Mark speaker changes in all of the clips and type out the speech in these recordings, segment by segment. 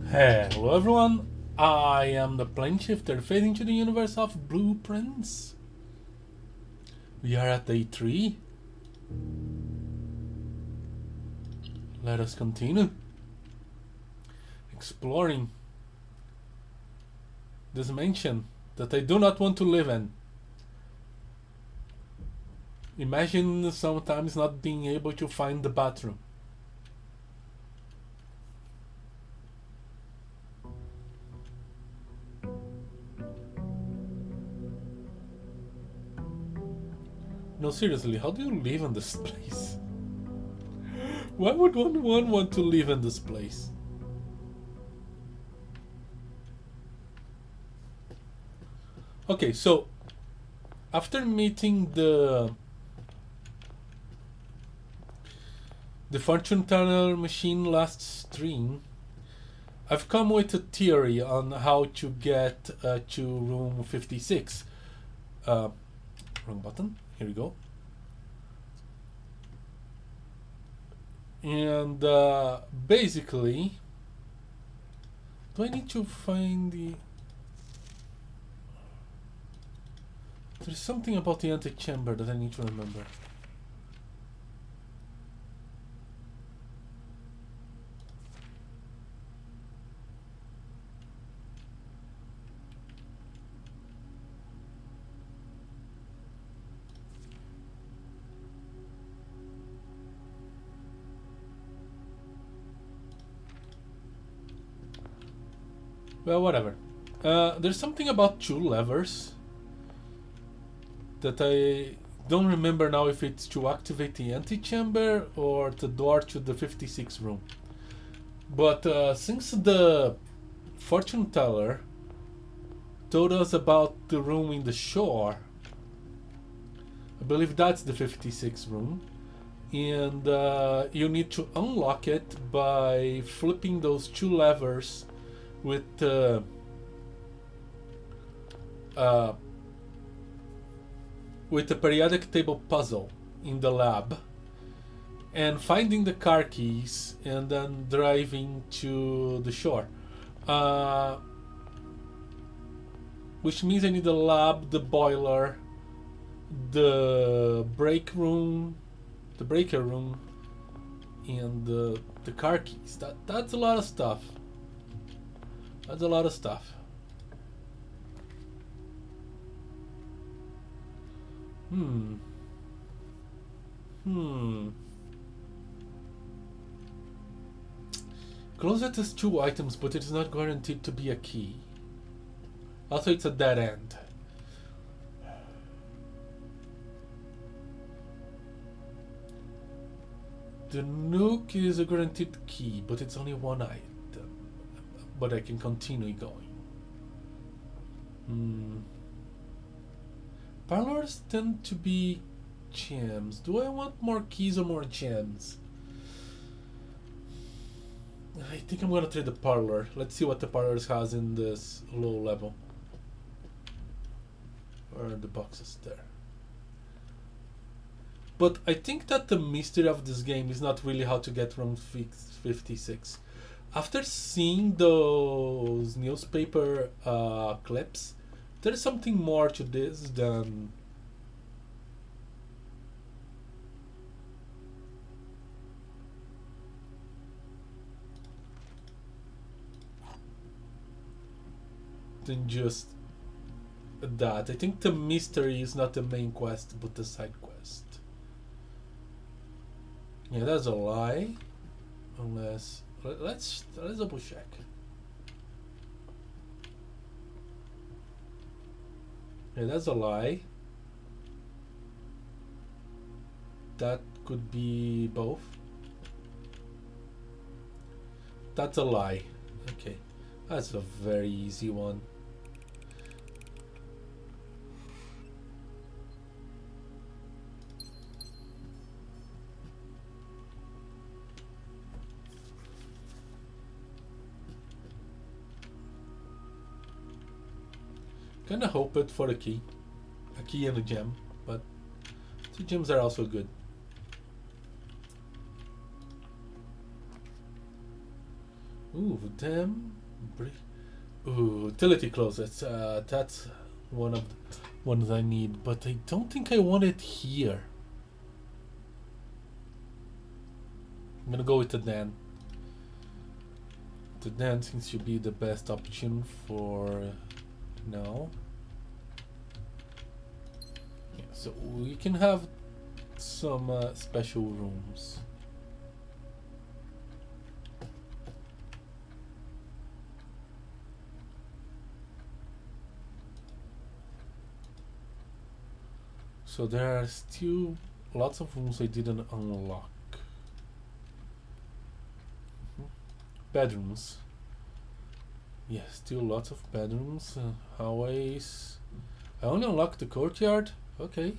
Speaker 1: Hello everyone, I am the plane shifter fading to the universe of blueprints. We are at day 3. Let us continue exploring this mansion that I do not want to live in. Imagine sometimes not being able to find the bathroom. No, seriously, how do you live in this place? Why would one want to live in this place? Okay, so after meeting the fortune teller machine last stream, I've come with a theory on how to get to room 56. Wrong button. Here we go. And basically, do I need to find the... There's something about the antechamber that I need to remember. Well, whatever. There's something about 2 levers that I don't remember now if it's to activate the antechamber or the door to the 56 room. But since the fortune teller told us about the room in the shore, I believe that's the 56 room, and you need to unlock it by flipping those 2 levers with the periodic table puzzle in the lab, and finding the car keys and then driving to the shore. Which means I need the lab, the boiler, the breaker room, and the car keys. That's a lot of stuff. That's a lot of stuff. Closet has 2 items, but it is not guaranteed to be a key. Also, it's a dead end. The nuke is a guaranteed key, but it's only 1 item. But I can continue going. Parlors tend to be gems. Do I want more keys or more gems? I think I'm gonna try the parlor. Let's see what the parlor has in this low level. Where are the boxes there? But I think that the mystery of this game is not really how to get room 56. After seeing those newspaper clips, there's something more to this than just that. I think the mystery is not the main quest, but the side quest. Yeah, that's a lie. Unless let's double check. Yeah, that's a lie. That could be both. That's a lie. Okay, that's a very easy one. Kinda hope it for a key and a gem, but 2 gems are also good. Ooh, damn. Ooh, utility closets. That's one of the ones I need, but I don't think I want it here. I'm gonna go with the Dan. The Dan seems to be the best option for now. Yeah, so we can have some special rooms. So there are still lots of rooms I didn't unlock. Bedrooms. Yeah, still lots of bedrooms. Hallways. I only unlocked the courtyard. Okay.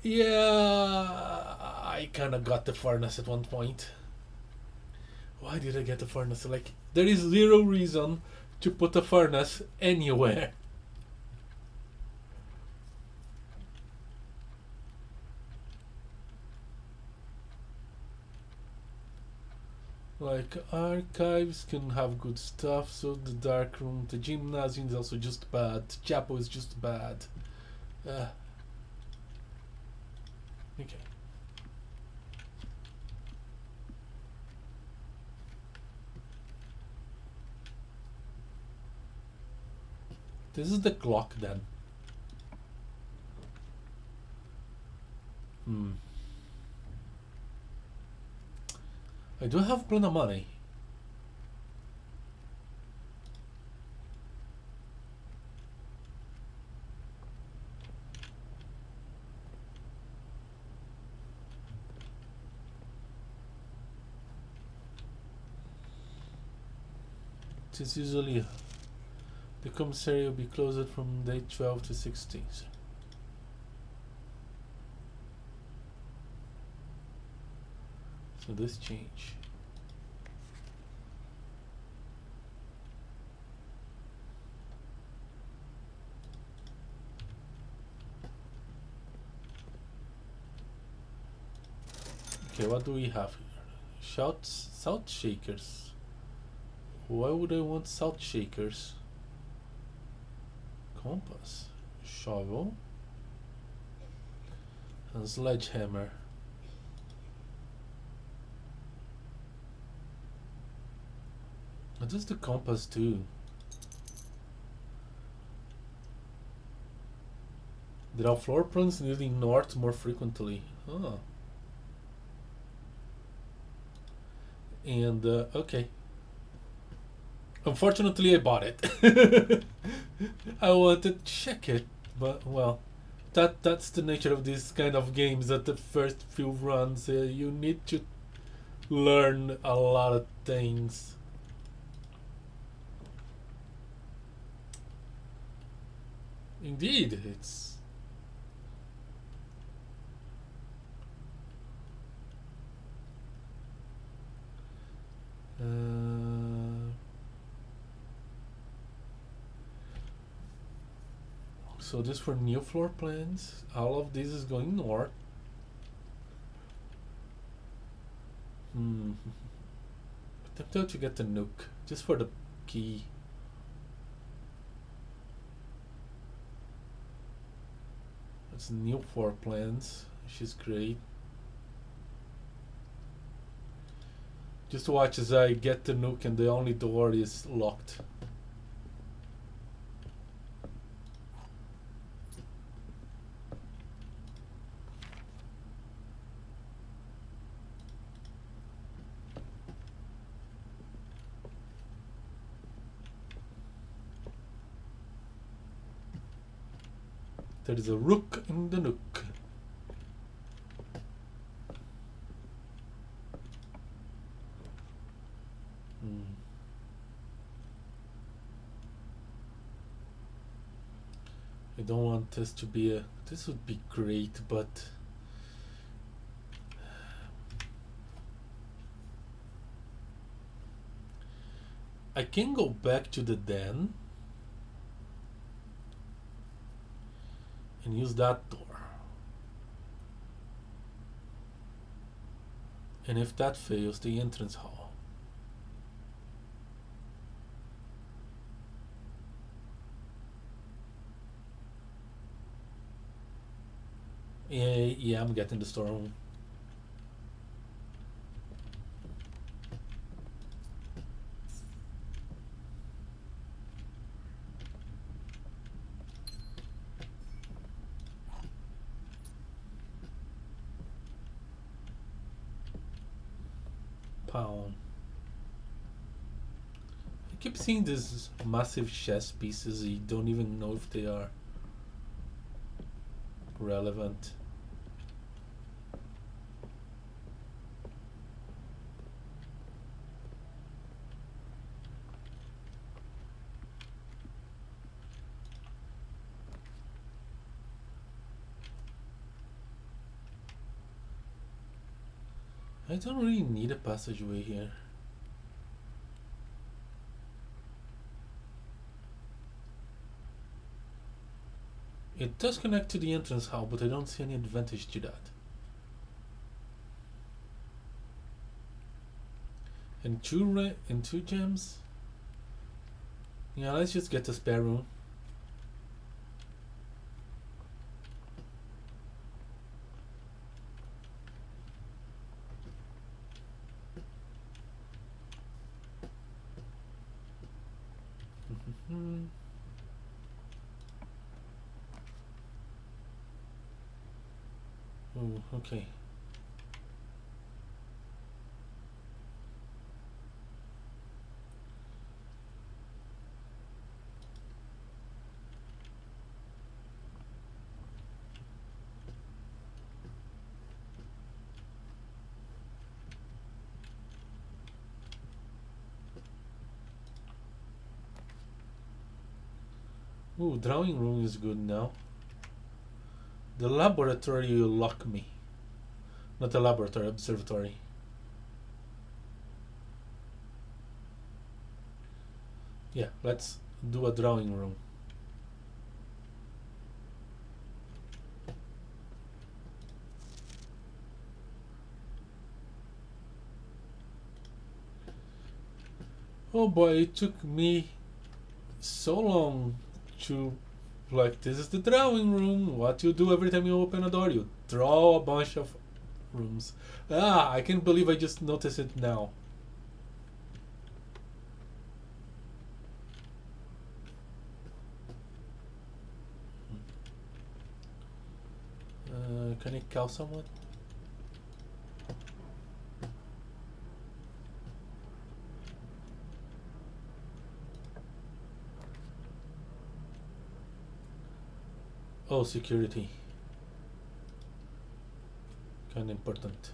Speaker 1: Yeah, I kind of got the furnace at one point. Why did I get the furnace? Like, there is zero reason to put a furnace anywhere. Like, archives can have good stuff, so the dark room, the gymnasium is also just bad, the chapel is just bad. Okay. This is the clock then. I do have plenty of money. It is usually the commissary will be closed from day 12 to 16. So this change. Okay, what do we have here? Salt shakers. Why would I want salt shakers? Compass, shovel, and sledgehammer. What does the compass do? There are floor plans leading north more frequently. Oh. And okay. Unfortunately, I bought it. I wanted to check it, but well, that's the nature of these kind of games. At the first few runs, you need to learn a lot of things. Indeed, it's. So this for new floor plans. All of this is going north. I'm tempted to get the nuke just for the key. That's new floor plans, which is great. Just watch as I get the nuke and the only door is locked. There is a rook in the nook. I don't want this to be a. This would be great, but. I can go back to the den. and use that door. And if that fails, the entrance hall. Yeah, I'm getting the storeroom. Pound. I keep seeing these massive chess pieces. You don't even know if they are relevant. I don't really need a passageway here. It does connect to the entrance hall, but I don't see any advantage to that. And two gems? Yeah, let's just get the spare room. Oh, okay. Ooh, drawing room is good now. The laboratory will lock me. Not the laboratory, observatory. Yeah, let's do a drawing room. Oh boy, it took me so long to, like, this is the drawing room. What you do every time you open a door? You draw a bunch of rooms. Ah, I can't believe I just noticed it now. Can I kill someone? Oh, security. Kind of important.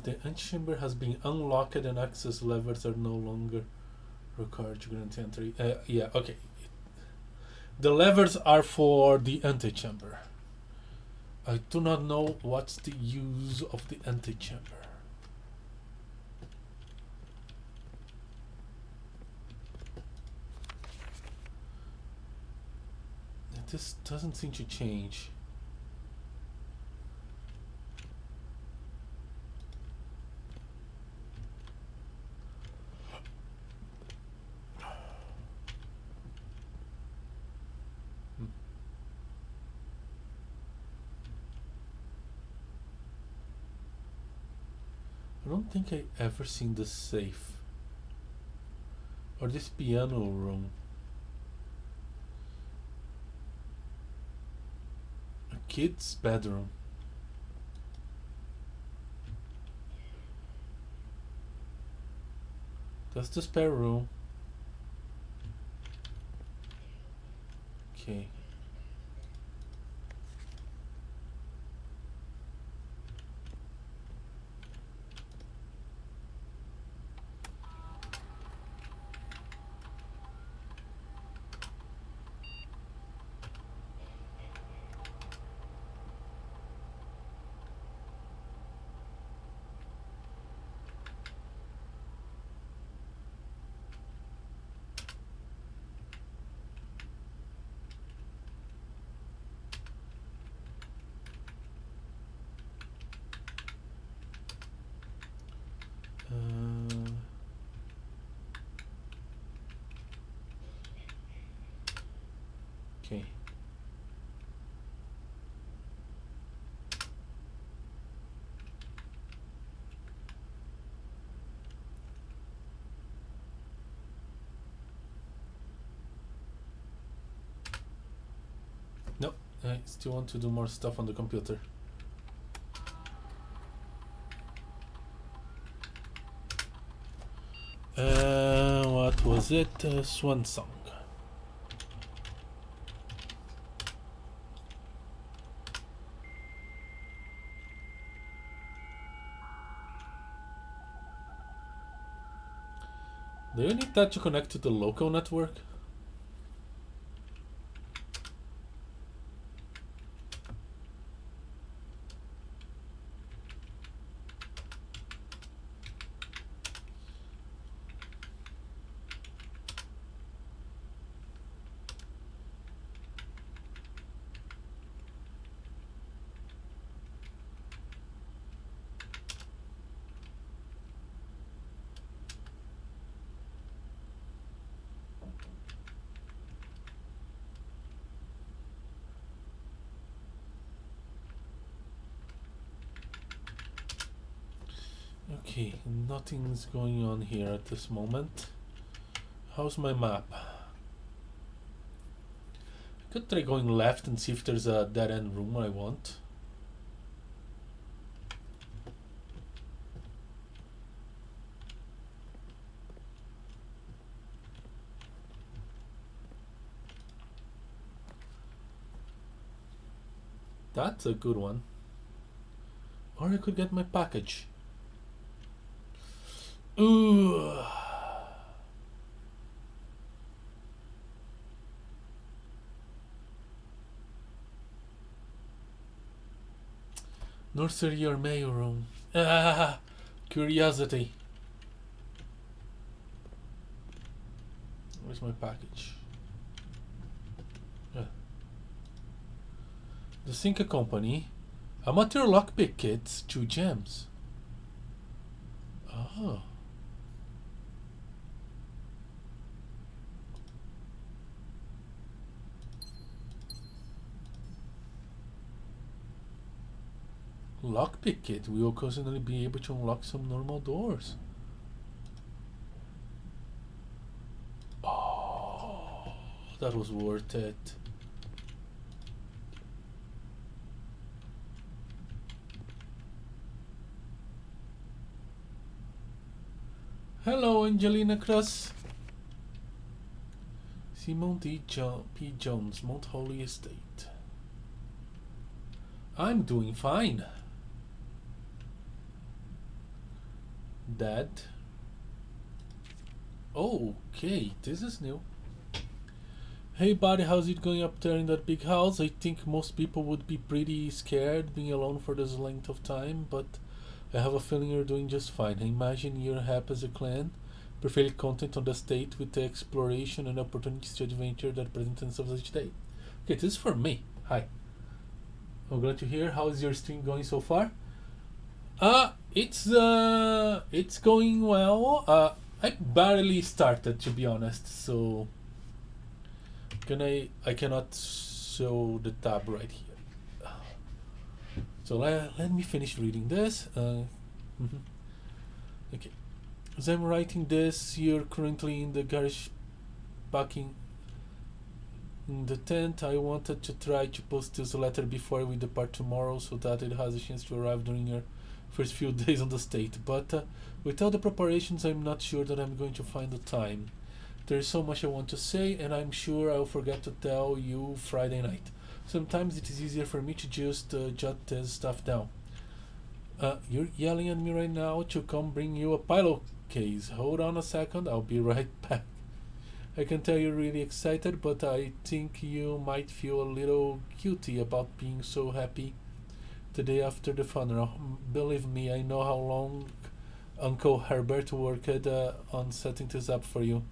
Speaker 1: The antechamber has been unlocked and access levers are no longer required to grant entry. Yeah, okay. The levers are for the antechamber. I do not know what's the use of the antechamber. This doesn't seem to change. I don't think I ever seen this safe or this piano room. A kid's bedroom. That's the spare room. Okay. Okay. Nope, I still want to do more stuff on the computer. What was it? Swan Song. Do you need that to connect to the local network? Okay, nothing's going on here at this moment. How's my map? I could try going left and see if there's a dead-end room I want. That's a good one. Or I could get my package. Ooh. Nursery or mail room. Ah, curiosity. Where's my package? The Cinca Company. Amateur lockpick kits, 2 gems. Oh. Lockpick kit. We will occasionally be able to unlock some normal doors. Oh, that was worth it. Hello, Angelina Cross. Simon P. Jones, Mount Holly Estate. I'm doing fine. Dad. Okay, this is new. Hey buddy, how's it going up there in that big house? I think most people would be pretty scared being alone for this length of time, but I have a feeling you're doing just fine. I imagine you're happy as a clan, perfectly content on the state with the exploration and opportunities to adventure that present themselves each day. Okay, this is for me. Hi. I'm glad to hear. How is your stream going so far? It's going well. I barely started, to be honest, so I cannot show the tab right here. So let me finish reading this. Okay. As I'm writing this, you're currently in the garage packing in the tent. I wanted to try to post this letter before we depart tomorrow so that it has a chance to arrive during your first few days on the state. But with all the preparations, I'm not sure that I'm going to find the time. There is so much I want to say, and I'm sure I'll forget to tell you Friday night. Sometimes it is easier for me to just jot this stuff down. You're yelling at me right now to come bring you a pillowcase. Hold on a second, I'll be right back. I can tell you're really excited, but I think you might feel a little guilty about being so happy the day after the funeral. Believe me, I know how long Uncle Herbert worked on setting this up for you.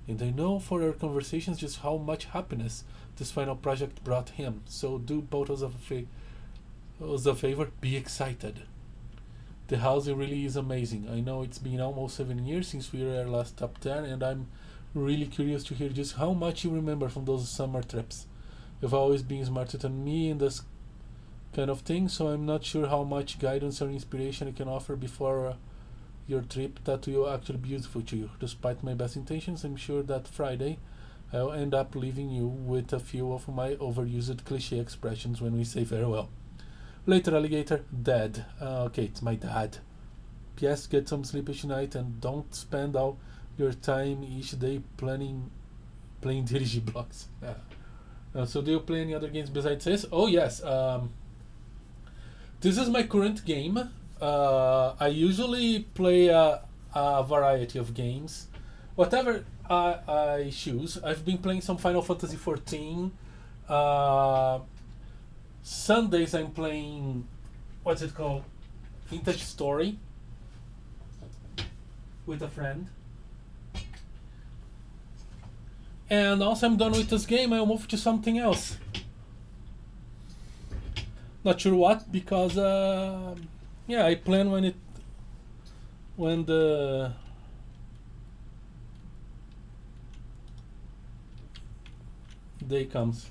Speaker 1: And I know for our conversations just how much happiness this final project brought him. So do both us a favor, be excited. The house really is amazing. I know it's been almost 7 years since we were last up there, and I'm really curious to hear just how much you remember from those summer trips. You've always been smarter than me in this kind of thing, so I'm not sure how much guidance or inspiration you can offer before your trip that will actually be useful to you. Despite my best intentions, I'm sure that Friday I'll end up leaving you with a few of my overused cliche expressions when we say farewell. Later, alligator. Dad. Okay, it's my dad. P.S. Get some sleep each night and don't spend all your time each day playing dirigi blocks. So do you play any other games besides this? Oh yes. This is my current game. I usually play a variety of games. Whatever I choose. I've been playing some Final Fantasy XIV. Sundays I'm playing, what's it called? Vintage Story with a friend. And once I'm done with this game, I'll move to something else. Not sure what, because yeah, I plan when the day comes.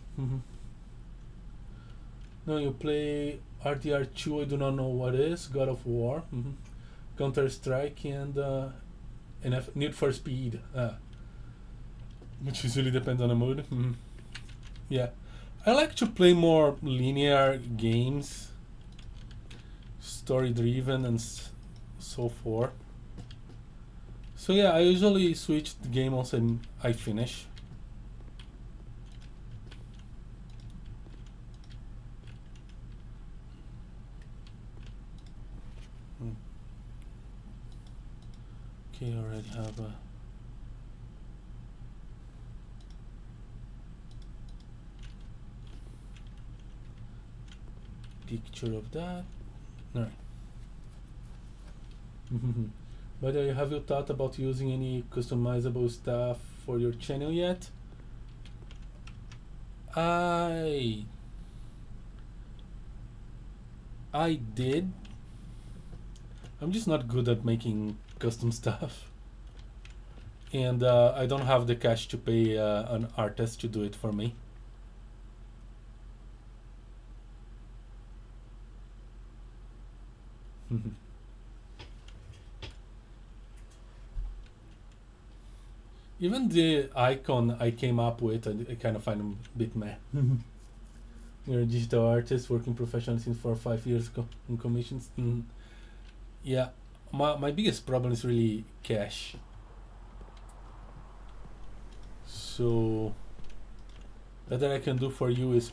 Speaker 1: No, you play RDR2. I do not know what is. God of War, Counter Strike, and Need for Speed. Which usually depends on the mood. Yeah, I like to play more linear games, story driven and so forth. So yeah, I usually switch the game once I finish. Okay, I already have a picture of that. Alright. But have you thought about using any customizable stuff for your channel yet? I did. I'm just not good at making custom stuff, and I don't have the cash to pay an artist to do it for me. Even the icon I came up with, I kind of find them a bit meh. You're a digital artist working professionally since 4 or 5 years in commissions. Yeah, my biggest problem is really cash. So that I can do for you is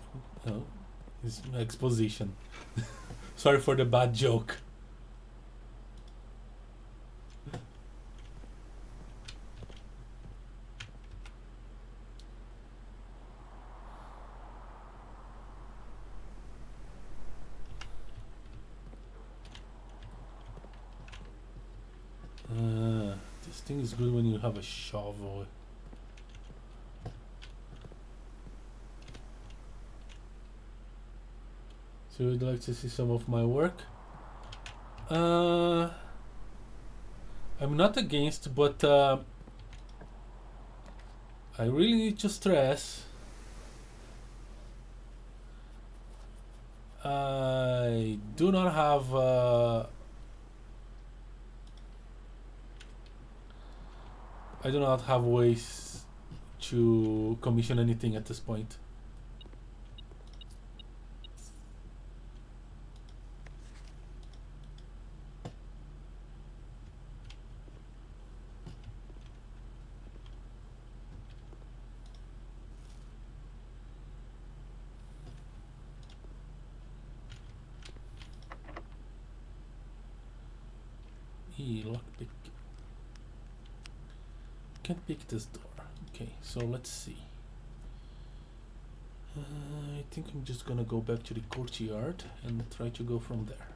Speaker 1: exposition. Sorry for the bad joke. This thing is good when you have a shovel. So you'd like to see some of my work? I'm not against, but I really need to stress I do not have ways to commission anything at this point. Lockpick. Can't pick this door. Okay, so let's see. I think I'm just gonna go back to the courtyard and try to go from there.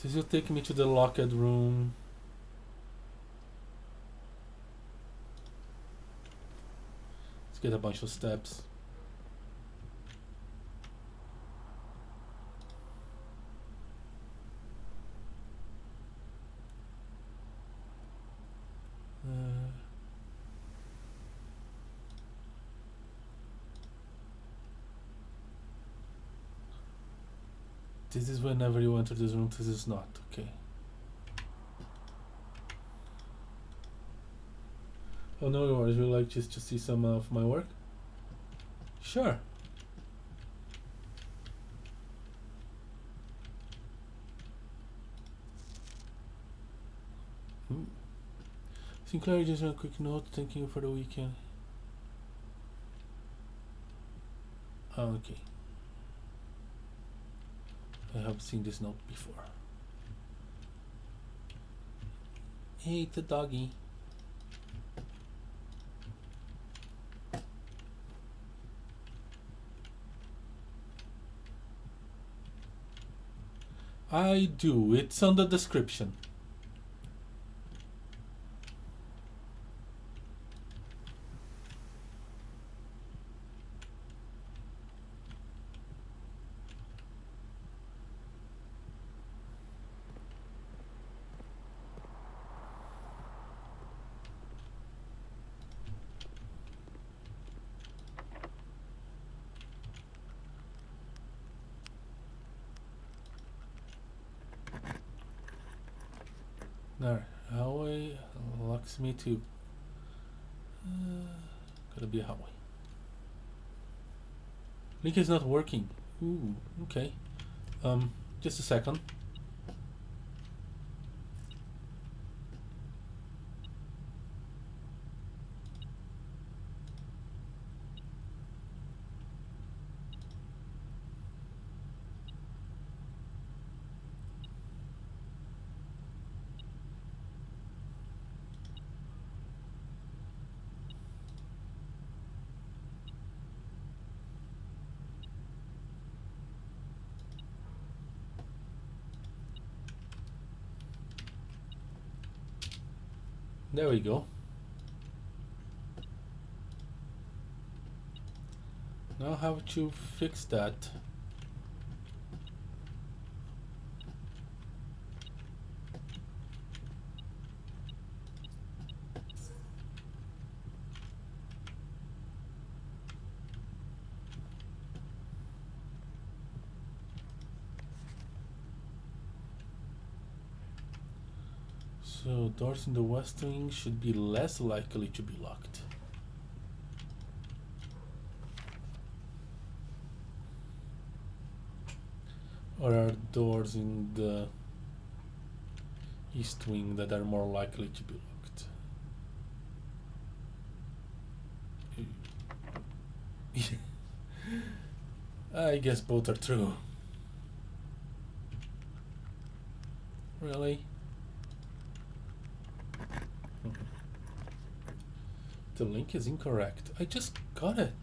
Speaker 1: This will take me to the locked room. Let's get a bunch of steps. This is whenever you enter this room. This is not. Okay. Oh, no worries. Would you like just to see some of my work? Sure. Sinclair, just a quick note. Thank you for the weekend. Okay. I have seen this note before. Hey, the doggy. I do. It's on the description. Alright, hallway locks me to. Gotta be a hallway. Link is not working. Ooh, okay. Just a second. There we go. Now how to fix that? So doors in the west wing should be less likely to be locked. Or are doors in the east wing that are more likely to be locked? I guess both are true. Really? The link is incorrect. I just got it.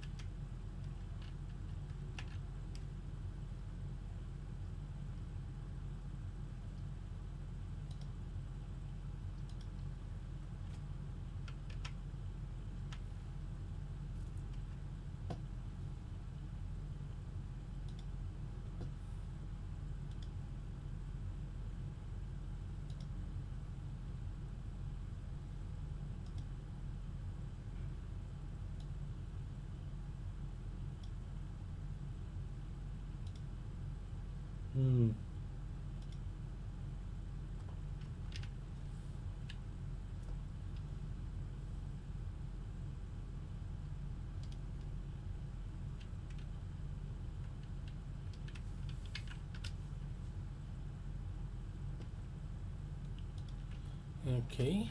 Speaker 1: Okay.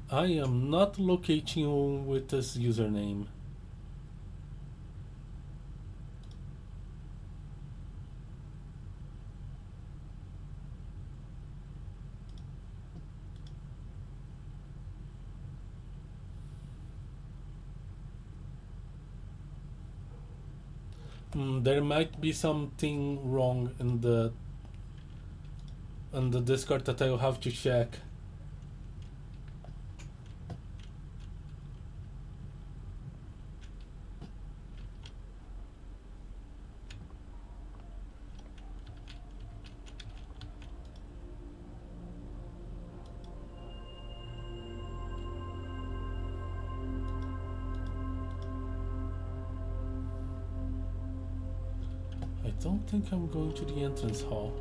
Speaker 1: I am not locating you with this username. There might be something wrong in the Discord that I'll have to check. I don't think I'm going to the entrance hall.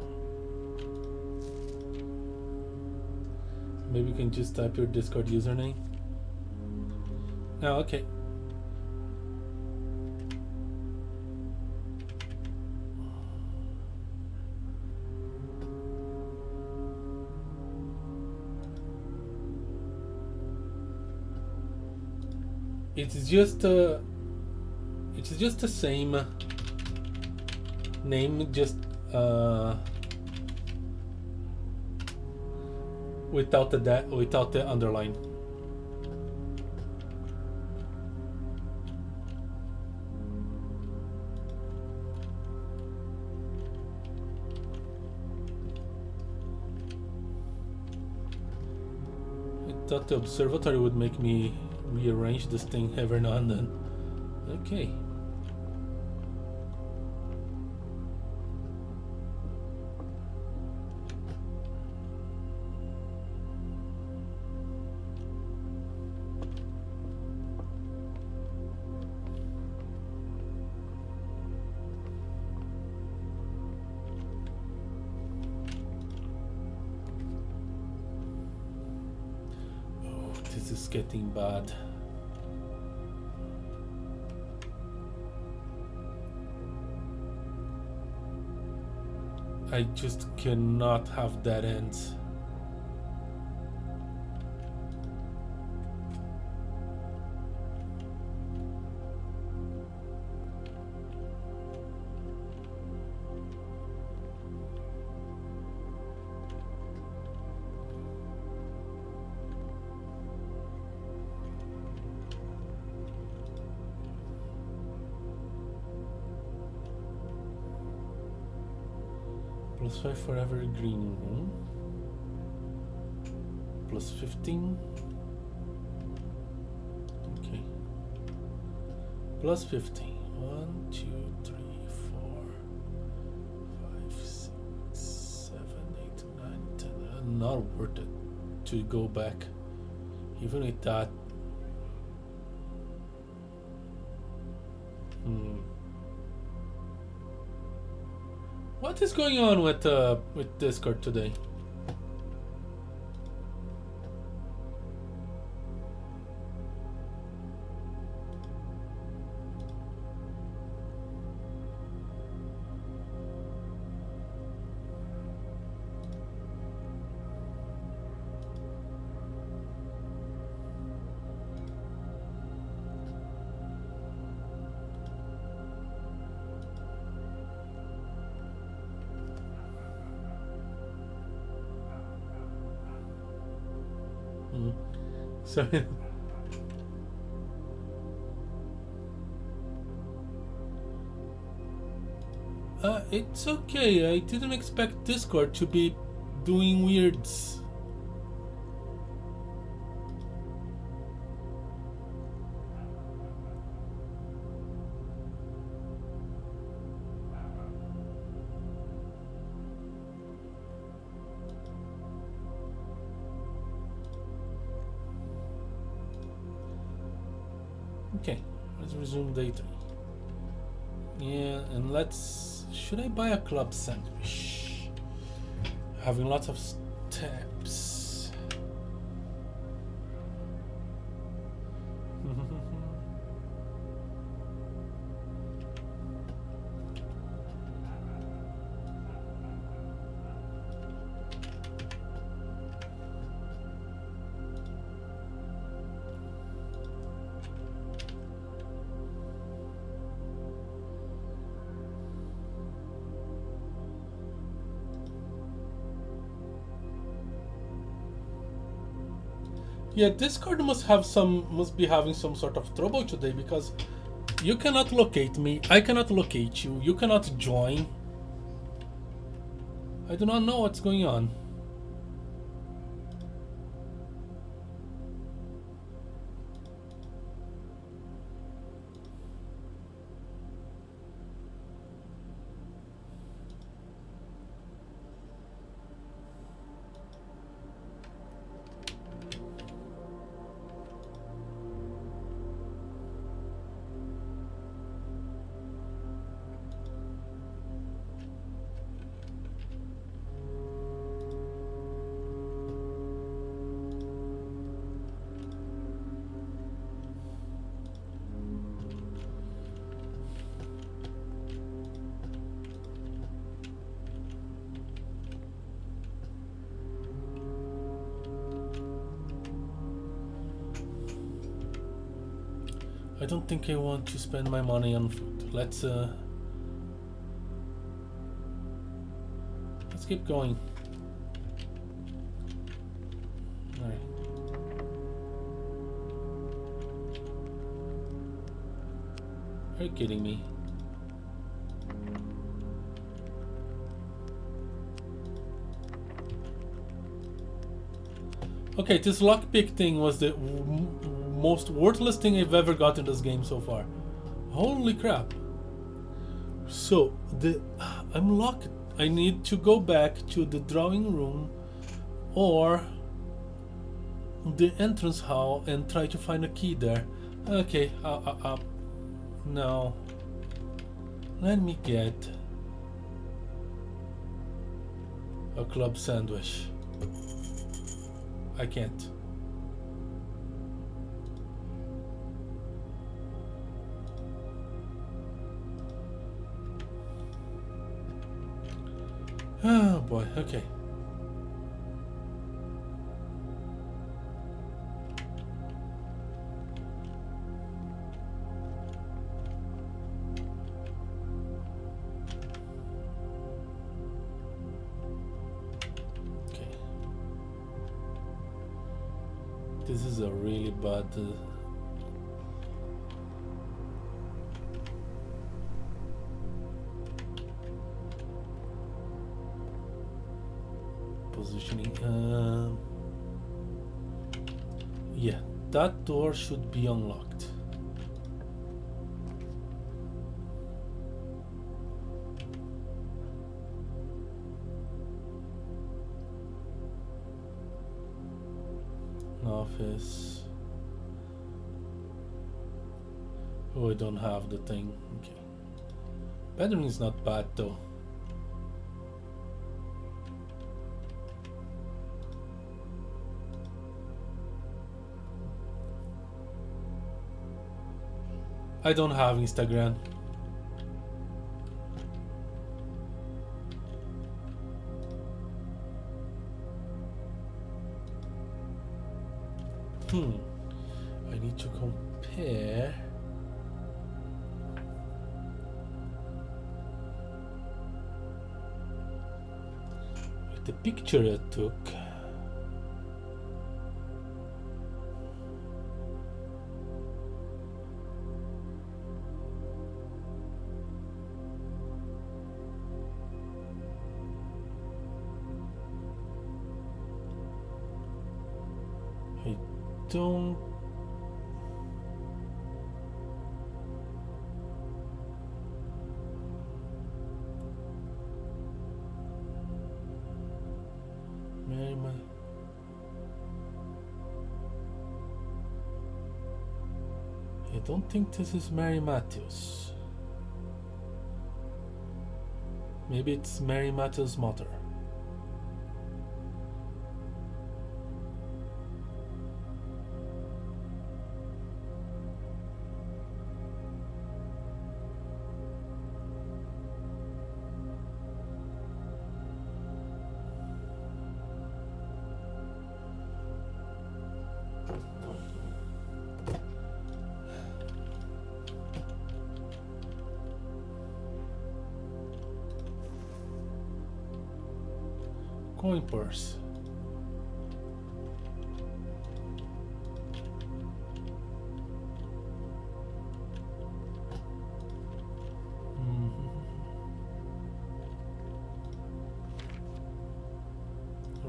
Speaker 1: Maybe you can just type your Discord username. Oh, okay. It's just the same name, just without the underline. I thought the observatory would make me rearrange this thing every now and then. Okay. Oh, this is getting bad. I just cannot have dead ends. +5 for every green room. +15. Okay. +15. 1, 2, 3, 4, 5, 6, 7, 8, 9, 10. Not worth it to go back. Even with that. What is going on with Discord today? Sorry. It's okay. I didn't expect Discord to be doing weirds. Okay, let's resume day 3. Yeah, and should I buy a club sandwich? Having lots of steps. Yeah, Discord must be having some sort of trouble today, because you cannot locate me, I cannot locate you, you cannot join. I do not know what's going on. I don't think I want to spend my money on food. Let's keep going. Alright. Are you kidding me? Okay, this lockpick thing was the most worthless thing I've ever got in this game so far. Holy crap. So, I'm locked. I need to go back to the drawing room or the entrance hall and try to find a key there. Okay, no. Let me get a club sandwich. I can't. Oh boy, okay. Okay. This is a really bad positioning. Yeah, that door should be unlocked. Office. Oh, I don't have the thing. Okay. Bedroom is not bad though. I don't have Instagram. I need to compare with the picture I took. Don't Mary I don't think this is Mary Matthews. Maybe it's Mary Matthews' mother. Coin purse.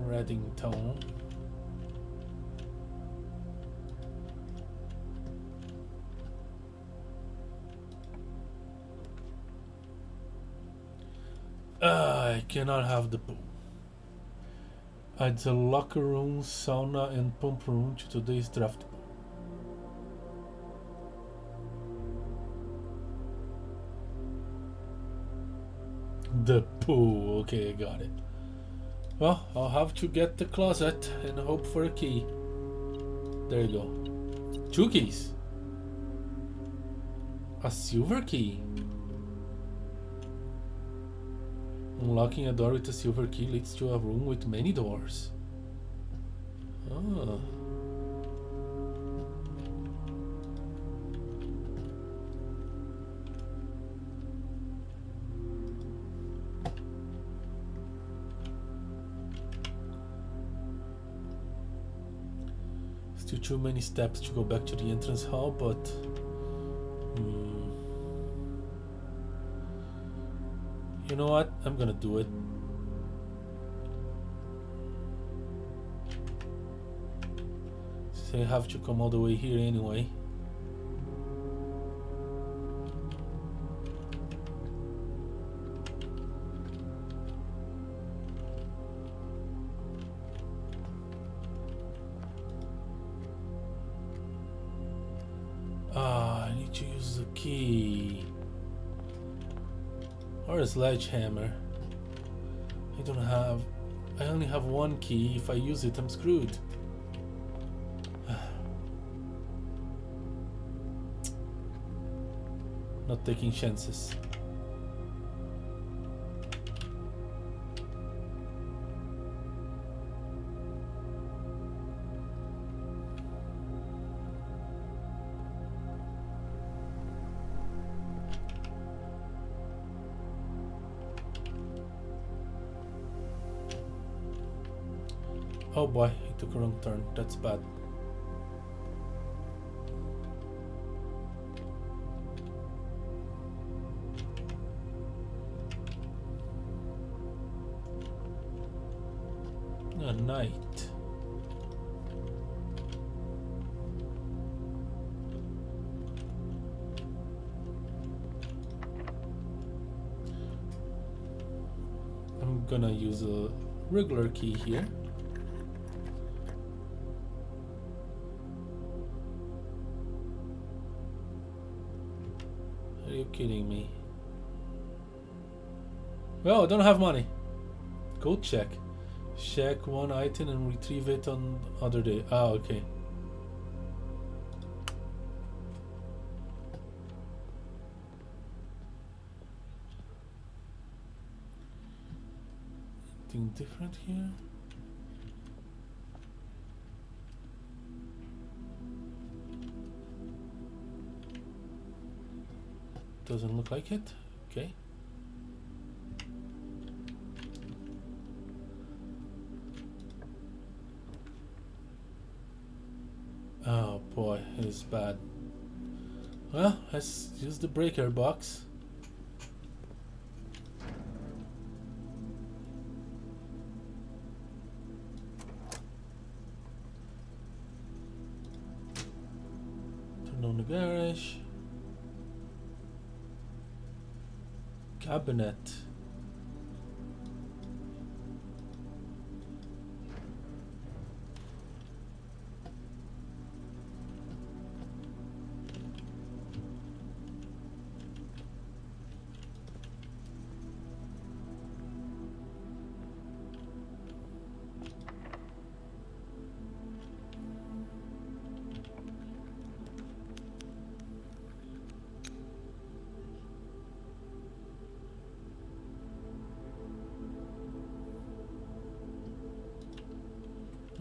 Speaker 1: Reddington. I cannot have the pool. Add the locker room, sauna and pump room to today's draft pool. The pool, okay, I got it. Well, I'll have to get the closet and hope for a key. There you go. 2 keys. A silver key. Unlocking a door with a silver key leads to a room with many doors. Ah. Still too many steps to go back to the entrance hall, but you know what? I'm gonna do it. So I have to come all the way here anyway. I need to use the key. Or a sledgehammer. I only have one key. If I use it, I'm screwed. Not taking chances. Oh boy, he took a wrong turn. That's bad. A knight. I'm gonna use a regular key here. Are you kidding me? Well, I don't have money. Go check. Check one item and retrieve it on other day. Ah, okay. Anything different here? Doesn't look like it. Okay. Oh boy, it's bad. Well, let's use the breaker box. Turn on the garage. Cabinet.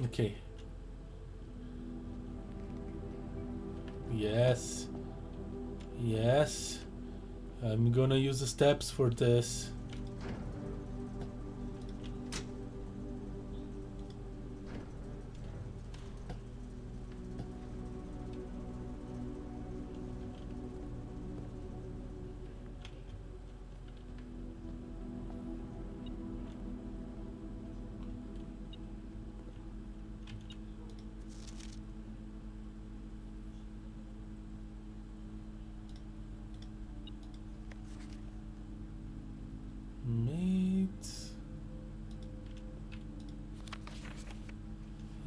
Speaker 1: Okay. Yes. Yes. I'm gonna use the steps for this.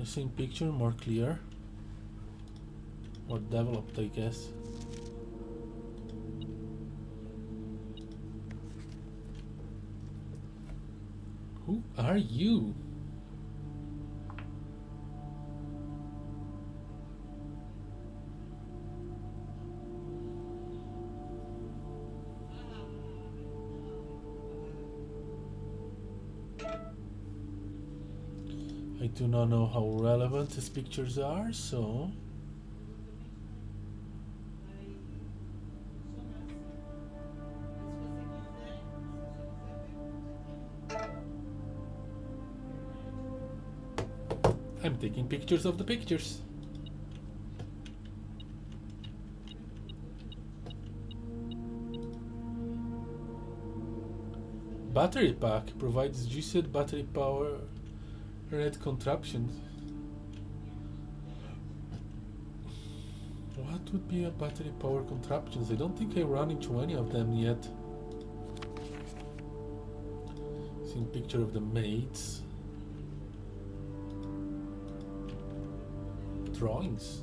Speaker 1: Same picture, more clear, more developed, I guess. Who are you? I do not know how relevant these pictures are, so I'm taking pictures of the pictures. Battery pack provides G-Seed battery power red contraptions. What would be a battery power contraptions? I don't think I run into any of them yet. Seeing picture of the maids. Drawings.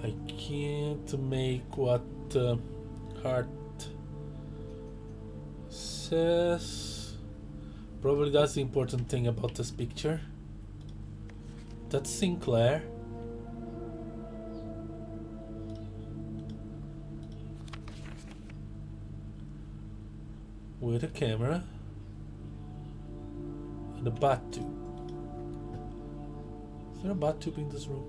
Speaker 1: I can't make what Heart says. Probably that's the important thing about this picture. That's Sinclair. With a camera and a bat tube. Is there a bat tube in this room?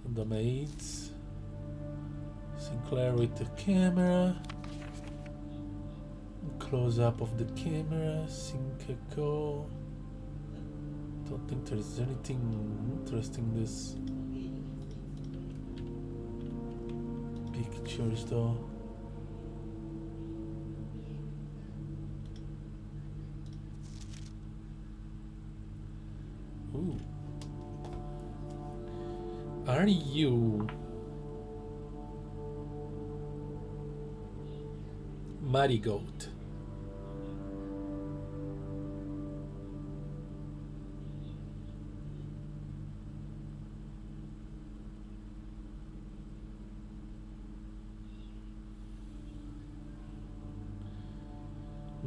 Speaker 1: And the maids. Sinclair with the camera. Close up of the camera. Sync-a-go. Don't think there's anything interesting in this pictures though. Ooh. Are you Marigold?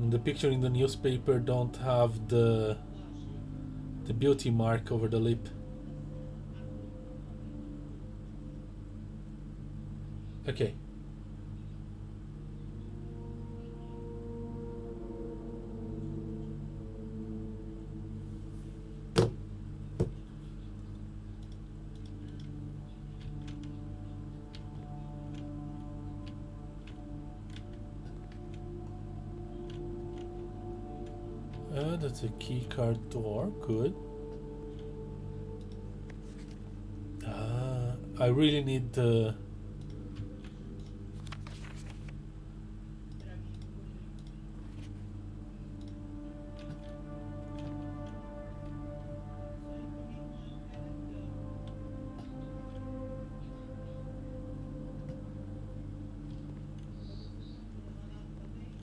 Speaker 1: The picture in the newspaper don't have the beauty mark over the lip. Okay. That's a key card door. Good. I really need the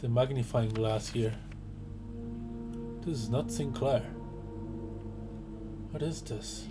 Speaker 1: magnifying glass here. This is not Sinclair. What is this?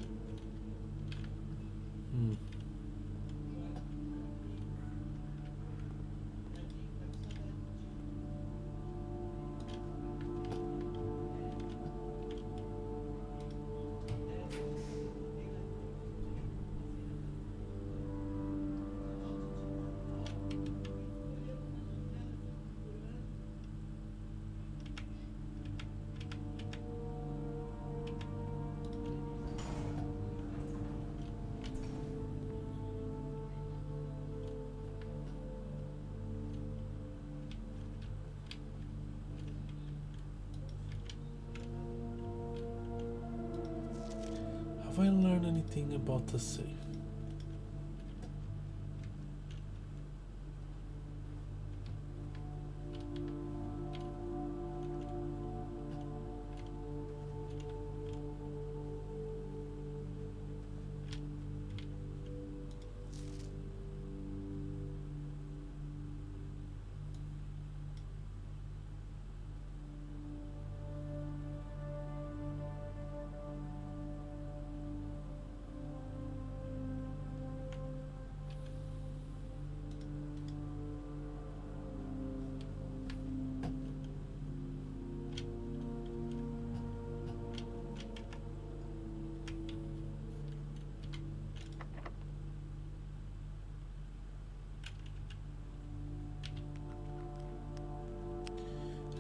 Speaker 1: Have I learned anything about the safe?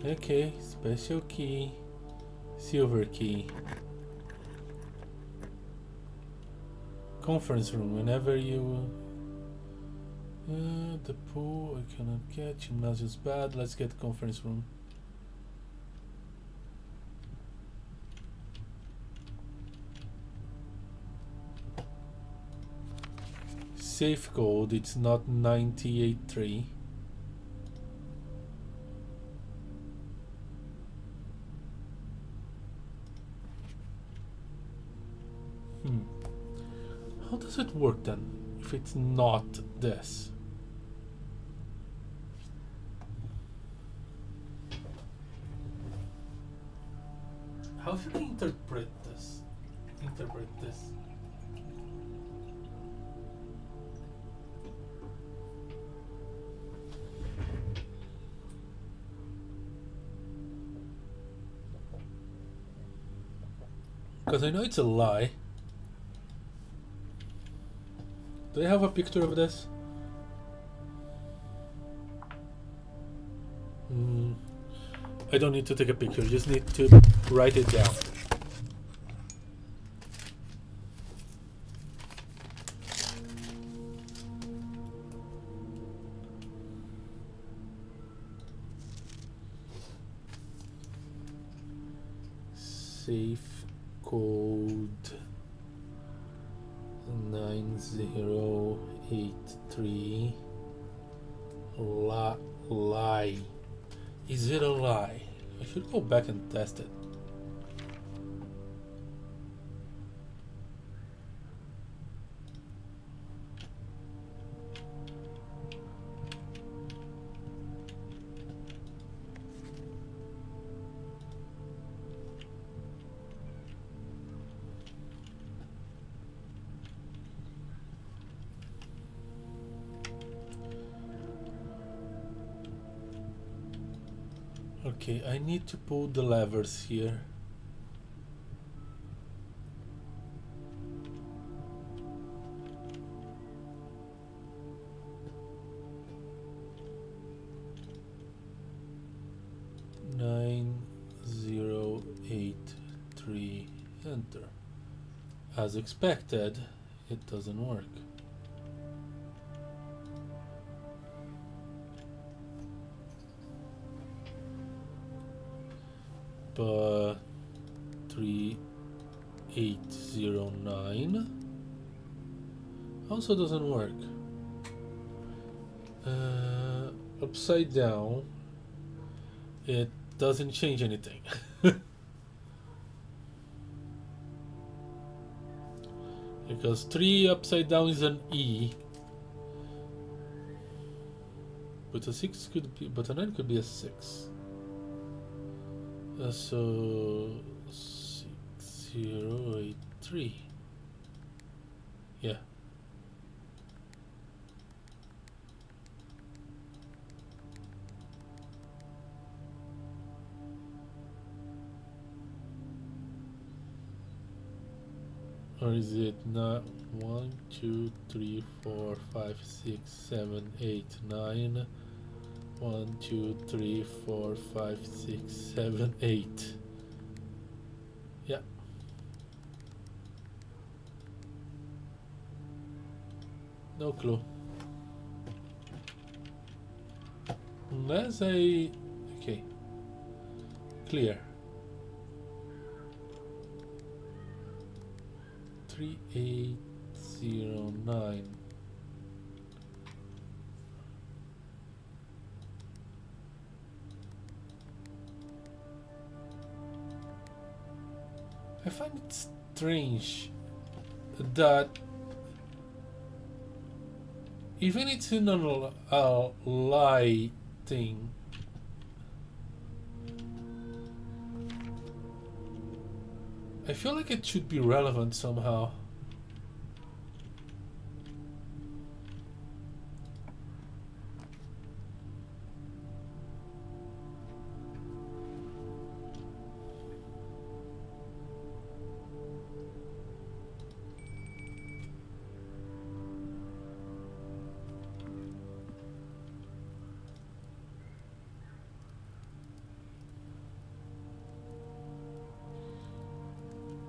Speaker 1: Okay, special key, silver key. Conference room, whenever you The pool I cannot get. Gymnasium's bad. Let's get conference room. Safe code. It's not 98.3. How does it work then? If it's not this. How should I interpret this? Because I know it's a lie. Do I have a picture of this? I don't need to take a picture, just need to write it down. Safe code 9083. Lie. Is it a lie? I should go back and test it. Okay, I need to pull the levers here. Nine, 0, 8, 3, enter. As expected, it doesn't work. But 3809 also doesn't work. Upside down, it doesn't change anything. Because 3 upside down is an E, but a 6 could be, but a 9 could be a 6. So 6083. Yeah. Or is it not 1, 2, 3, 4, 5, 6, 7, 8, 9? 1, 2, 3, 4, 5, 6, 7, 8. Yeah. No clue. Unless I... Okay. Clear. 3809. I find it strange that even it's in a lie thing, I feel like it should be relevant somehow.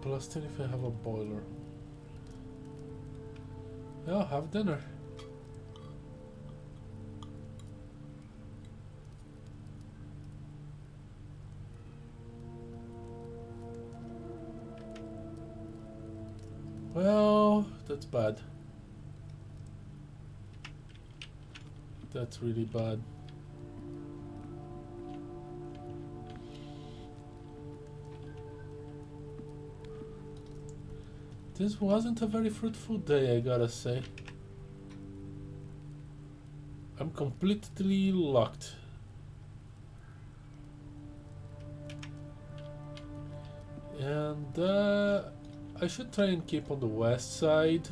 Speaker 1: Plus 10 if I have a boiler. Yeah, I'll have dinner. Well, that's bad. That's really bad. This wasn't a very fruitful day, I gotta say. I'm completely locked. And I should try and keep on the west side.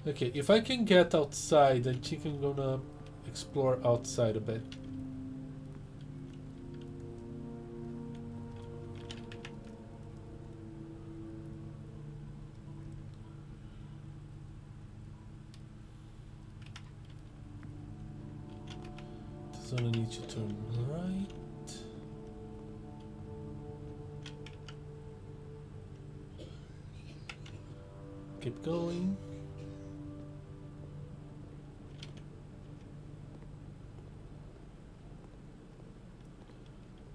Speaker 1: Okay, if I can get outside, I think I'm gonna explore outside a bit. So I need to turn right. Keep going.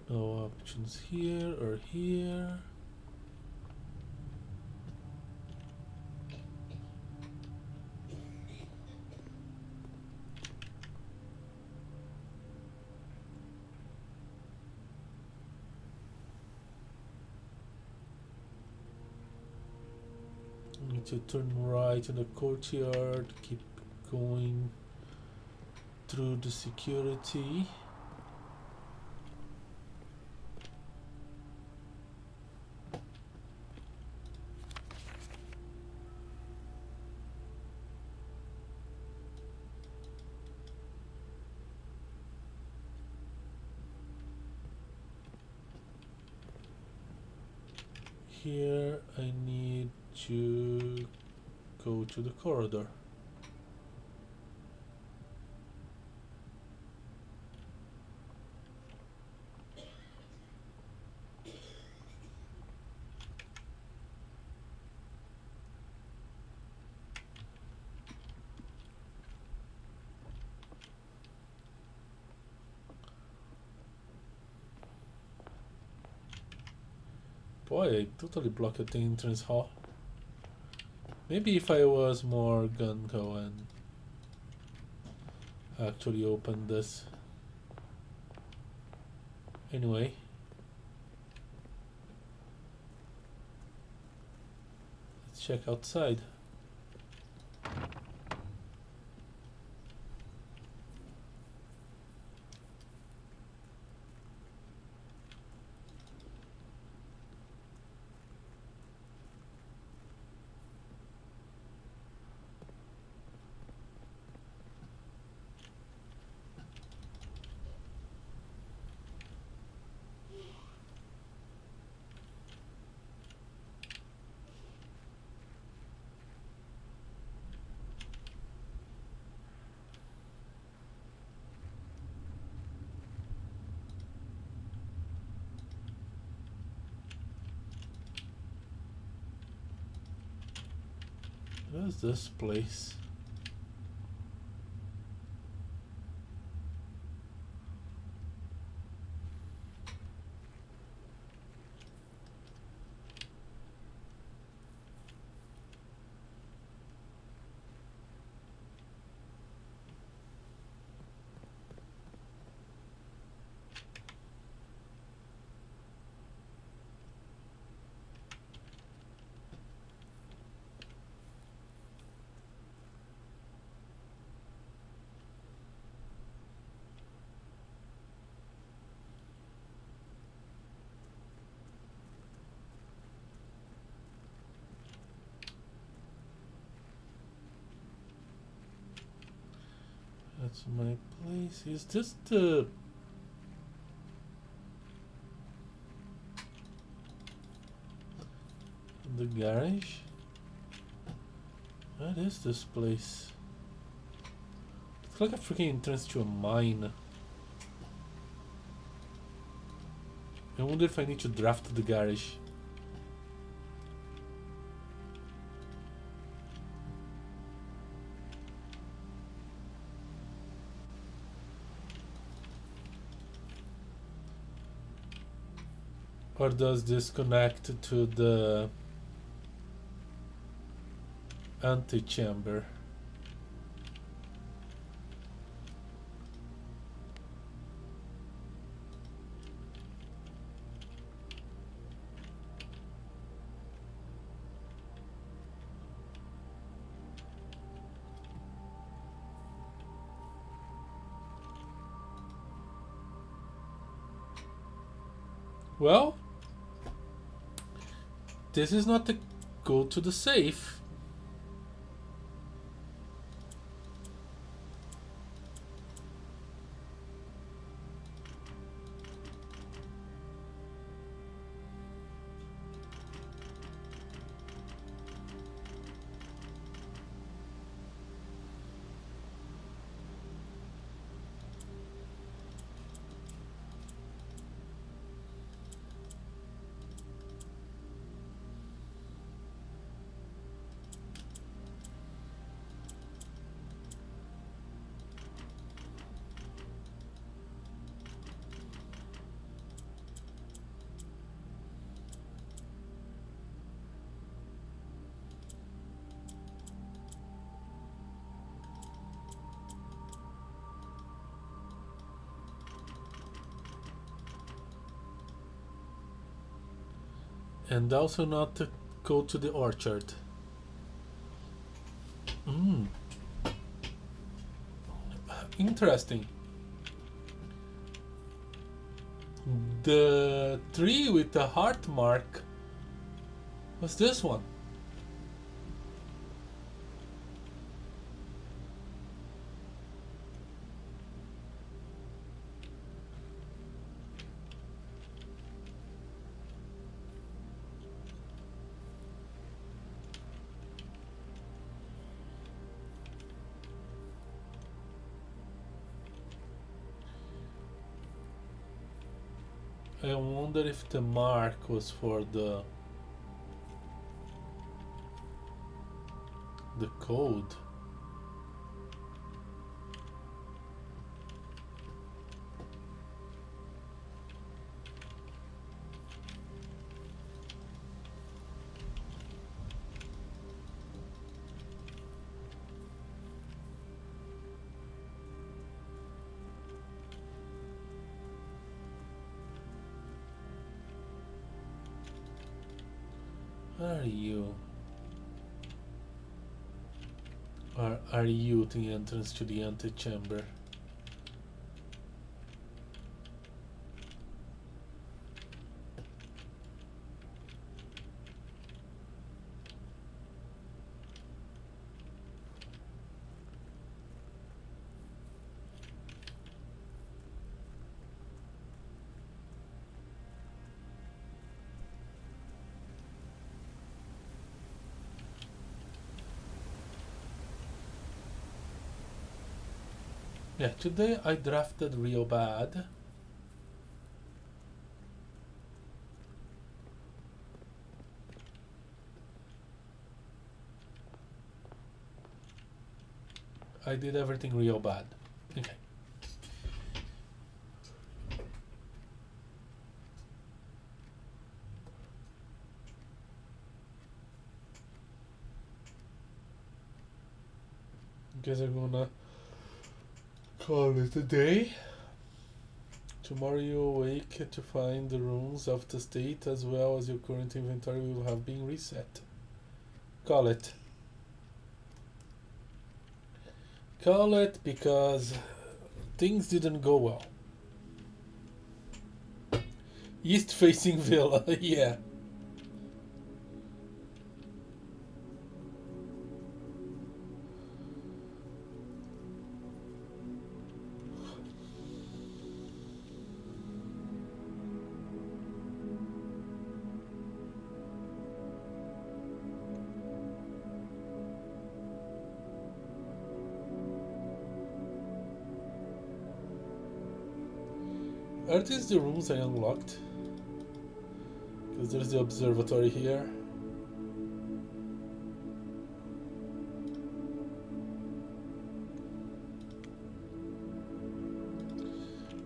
Speaker 1: No options here or here. Need to turn right in the courtyard, keep going through the security. Here I need to go to the corridor. Boy, I totally blocked the entrance hall. Maybe if I was more gung-ho and actually opened this. Anyway. Let's check outside. What is this place? That's my place. Is this the garage? What is this place? It's like a freaking entrance to a mine. I wonder if I need to draft the garage. Or does this connect to the antechamber. Well, this is not the go to the safe. And also not to go to the orchard. Interesting. The tree with the heart mark was this one. I wonder if the mark was for the code. Where are you? Or are you the entrance to the antechamber? Yeah, today I drafted real bad. I did everything real bad. Okay. Guess I'm gonna call it a day. Tomorrow you awake to find the runes of the state as well as your current inventory will have been reset. Call it. Call it because things didn't go well. East facing villa, yeah. Are these the rooms I unlocked? Because there's the observatory here.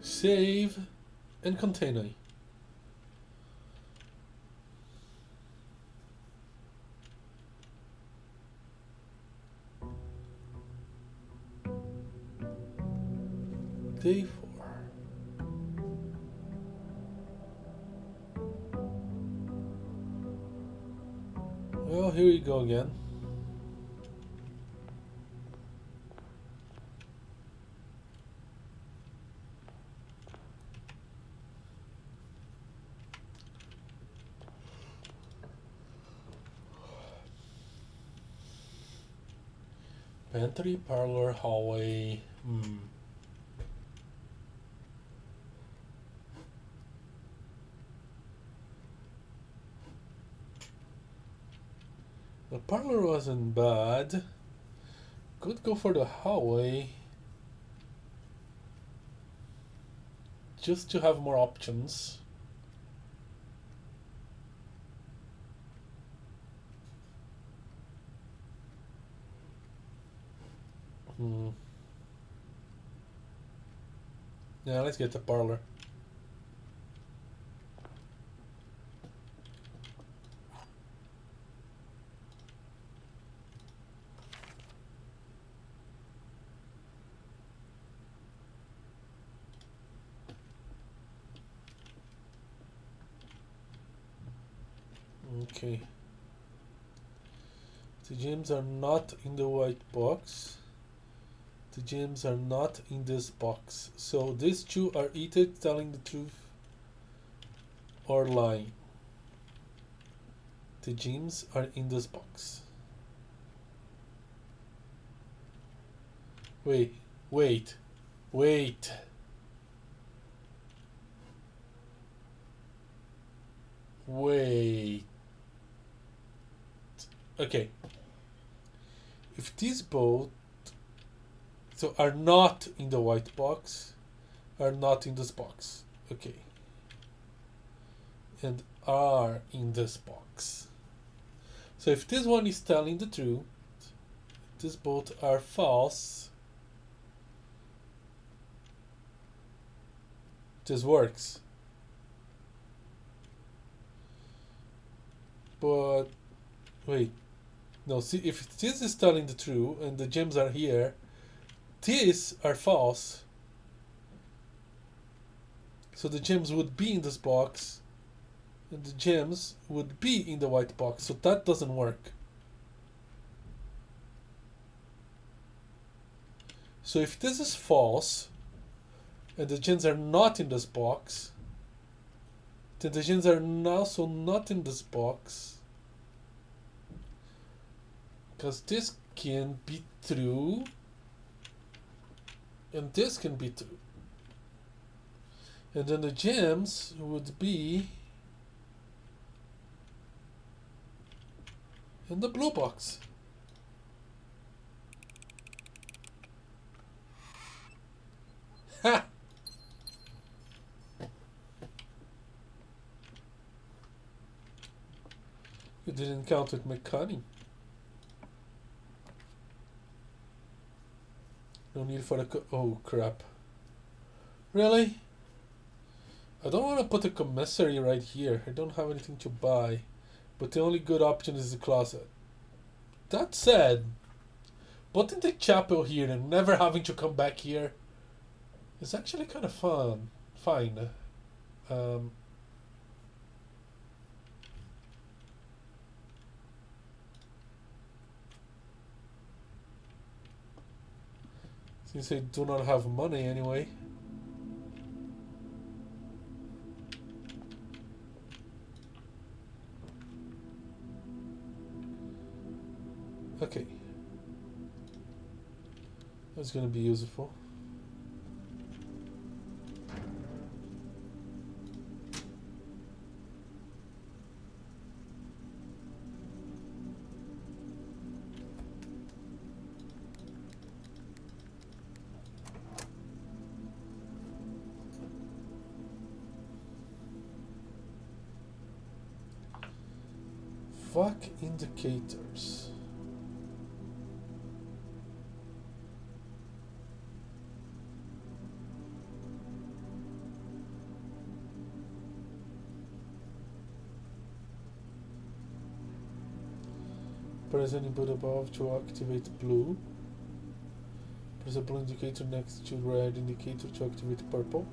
Speaker 1: Save and continue. Day 4. Well, here we go again. Pantry, parlor, hallway. The parlor wasn't bad. Could go for the hallway. Just to have more options. Yeah, let's get the parlor. Okay. The gems are not in the white box. The gems are not in this box. So these two are either telling the truth or lying. The gems are in this box. Wait. Okay. If these both are not in the white box, are not in this box. Okay. And are in this box. So if this one is telling the truth, these both are false. This works. But wait. No, see, if this is telling the truth and the gems are here, these are false. So the gems would be in this box and the gems would be in the white box. So that doesn't work. So if this is false and the gems are not in this box, then the gems are also not in this box. Because this can be true and this can be true. And then the gems would be in the blue box. Ha! You didn't count with my cunning. No need for the oh crap. Really? I don't want to put a commissary right here. I don't have anything to buy. But the only good option is the closet. That said, putting the chapel here and never having to come back here is actually kind of fun. Fine. Since I do not have money anyway. Okay. That's gonna be useful. Fuck indicators. Press any button above to activate blue. Press visible indicator next to red indicator to activate purple.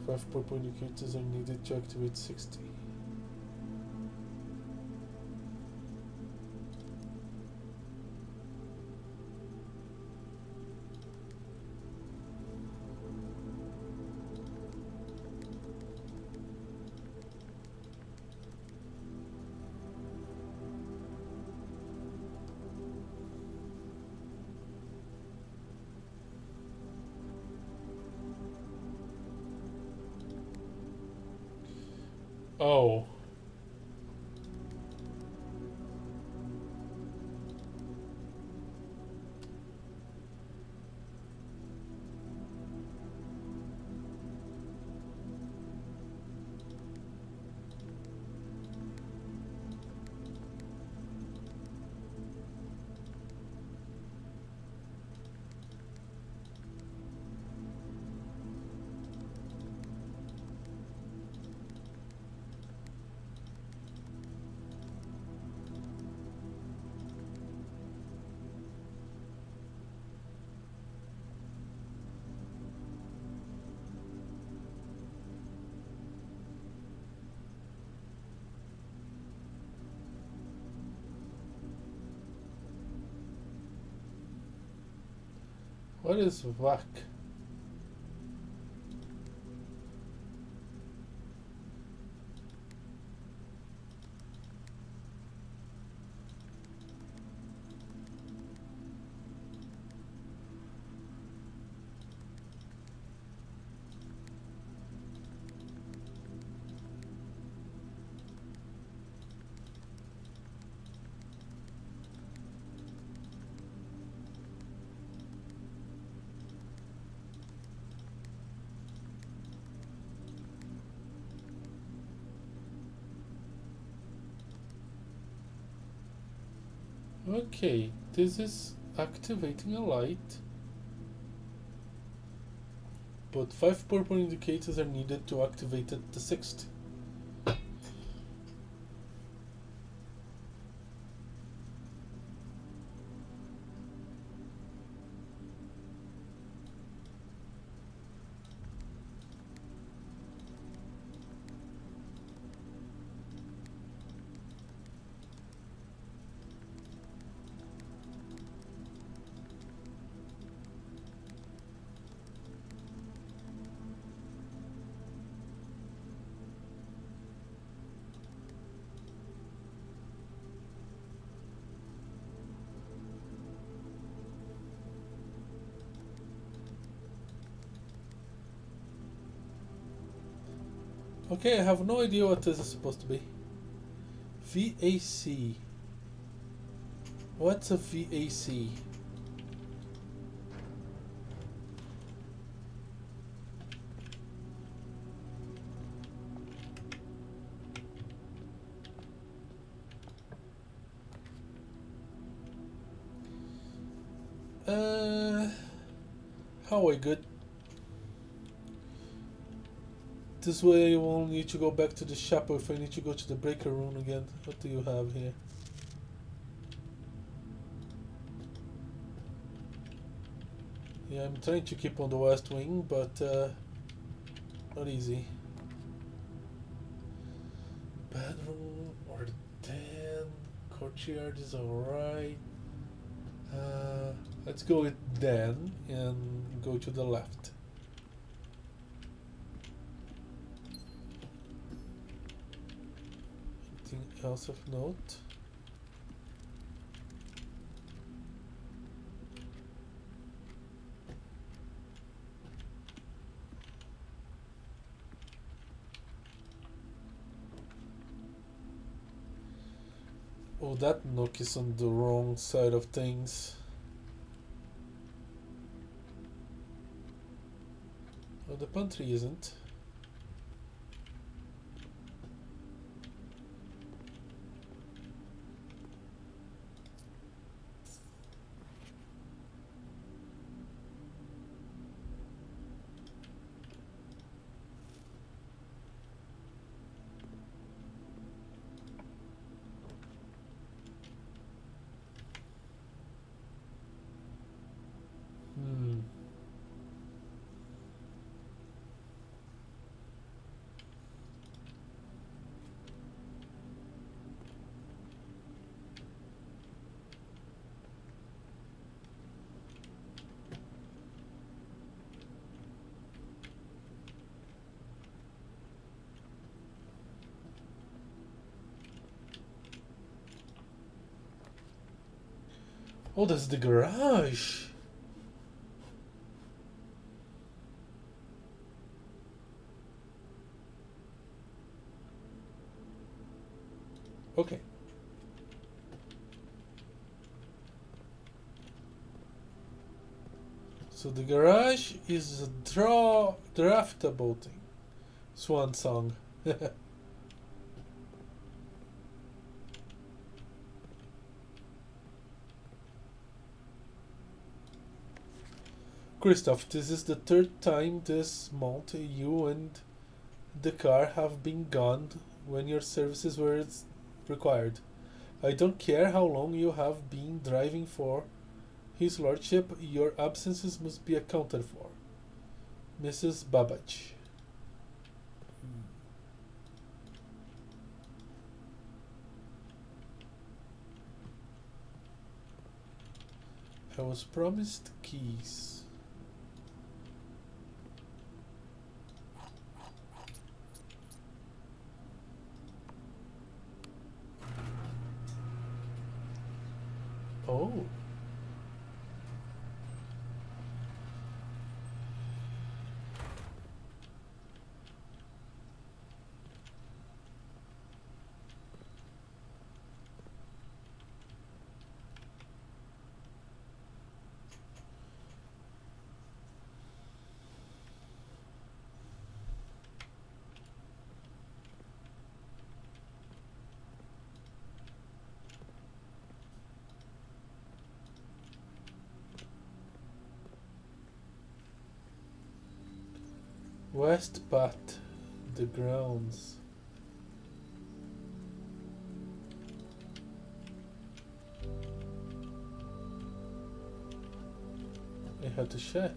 Speaker 1: 5 purple indicators are needed to activate 60. Oh. What is whack? Okay, this is activating a light, but 5 purple indicators are needed to activate at the 60. Okay, I have no idea what this is supposed to be. VAC. What's a VAC? How are we good? This way I won't need to go back to the shop if I need to go to the breaker room again. What do you have here? Yeah, I'm trying to keep on the west wing, but not easy. Bedroom or den. Courtyard is alright. Let's go with den and go to the left. Anything else of note? Oh, that nook is on the wrong side of things. Oh, the pantry isn't. Oh, that's the garage. Okay. So the garage is a draftable thing. Swan song. Christoph, this is the third time this month you and the car have been gone when your services were required. I don't care how long you have been driving for. His Lordship, your absences must be accounted for. Mrs. Babbage. I was promised keys. Oh. West Bath, the grounds. I had to share.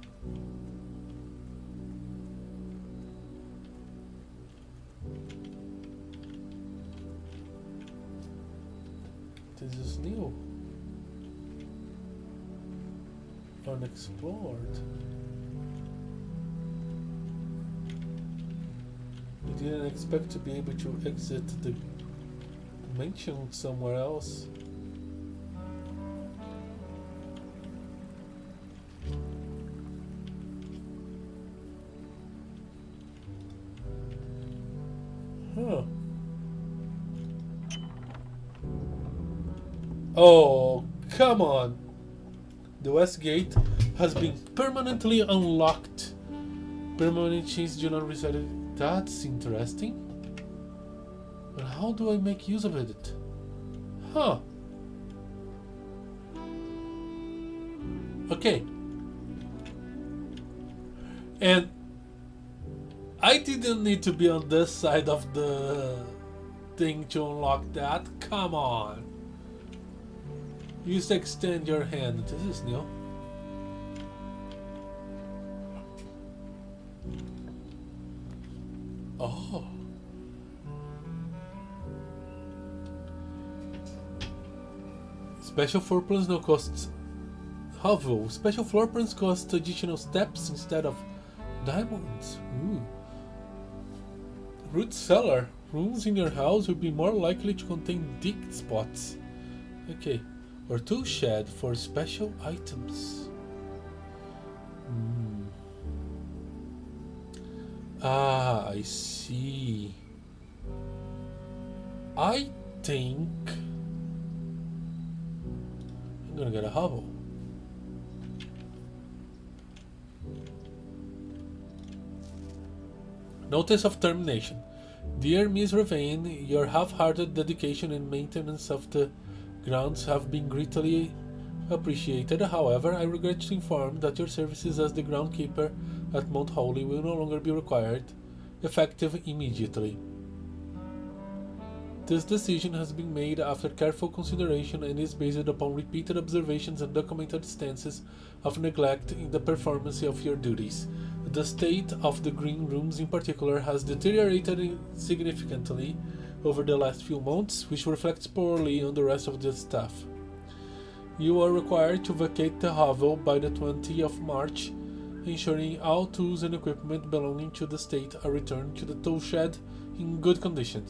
Speaker 1: This is new. Unexplored. We didn't expect to be able to exit the mansion somewhere else. Huh. Oh, come on! The west gate has been permanently unlocked. Permanent chains do not reside. That's interesting. But how do I make use of it? Huh. Okay. And I didn't need to be on this side of the thing to unlock that. Come on. Use to extend your hand. This is new. Oh. Special floor plans now cost Hovel. Special floor plans cost additional steps instead of diamonds. Ooh. Root cellar. Rooms in your house will be more likely to contain dig spots. Okay. Or tool shed for special items. Ah, I see. I think I'm gonna get a hovel. Notice of termination. Dear Miss Ravane, your half-hearted dedication and maintenance of the grounds have been greatly appreciated. However, I regret to inform that your services as the groundkeeper at Mount Holy will no longer be required, effective immediately. This decision has been made after careful consideration and is based upon repeated observations and documented instances of neglect in the performance of your duties. The state of the green rooms in particular has deteriorated significantly over the last few months, which reflects poorly on the rest of the staff. You are required to vacate the hovel by the 20th of March, ensuring all tools and equipment belonging to the state are returned to the tool shed in good condition.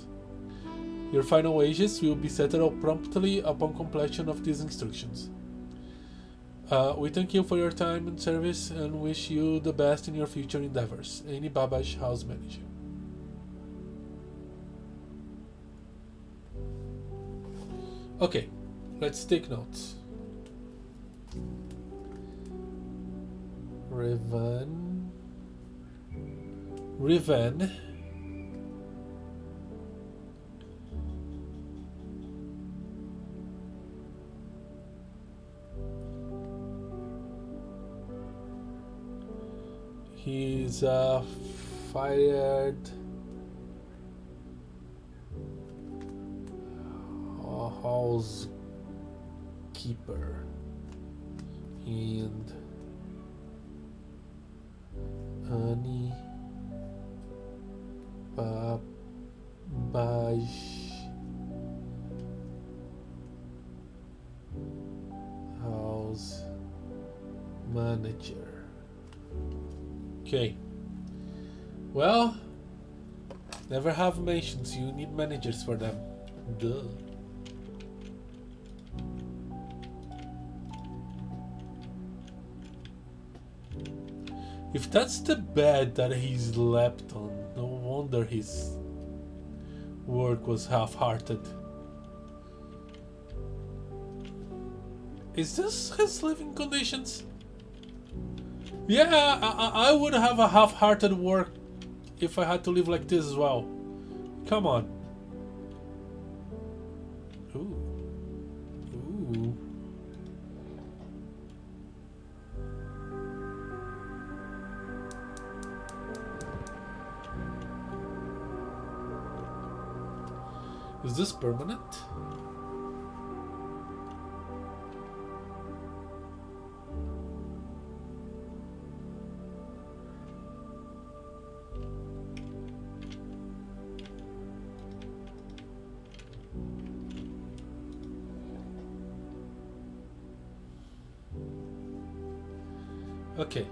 Speaker 1: Your final wages will be settled promptly upon completion of these instructions. We thank you for your time and service and wish you the best in your future endeavors. Annie Babash, house manager. Okay, let's take notes. Riven. He's fired housekeeper and Annie Babash house manager. Okay. Well, never have mentions. You need managers for them. Duh. If that's the bed that he slept on, no wonder his work was half-hearted. Is this his living conditions? Yeah, I would have a half-hearted work if I had to live like this as well. Come on. Ooh. Ooh. Is this permanent? Okay.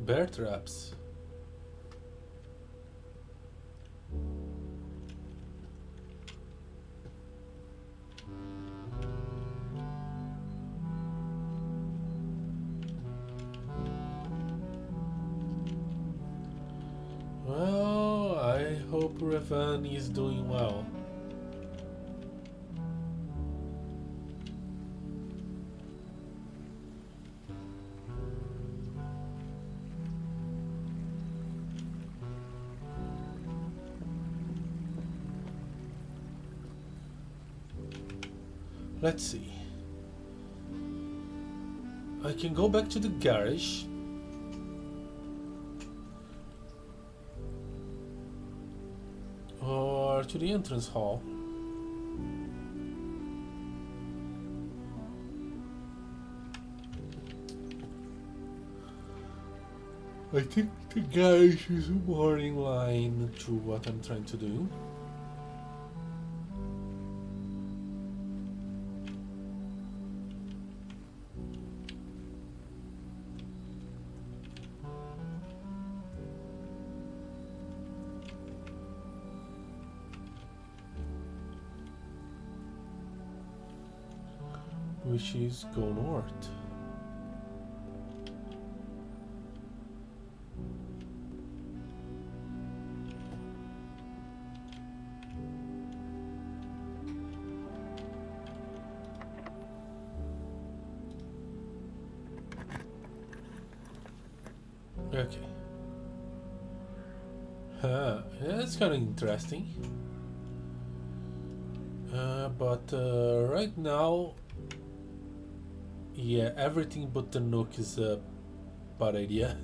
Speaker 1: Bear traps. Well, I hope Revan is doing well. Let's see. I can go back to the garage. Or to the entrance hall. I think the garage is more in line to what I'm trying to do. Which is go north. Okay. Yeah, that's kind of interesting. But right now, yeah, everything but the Nook is a bad idea.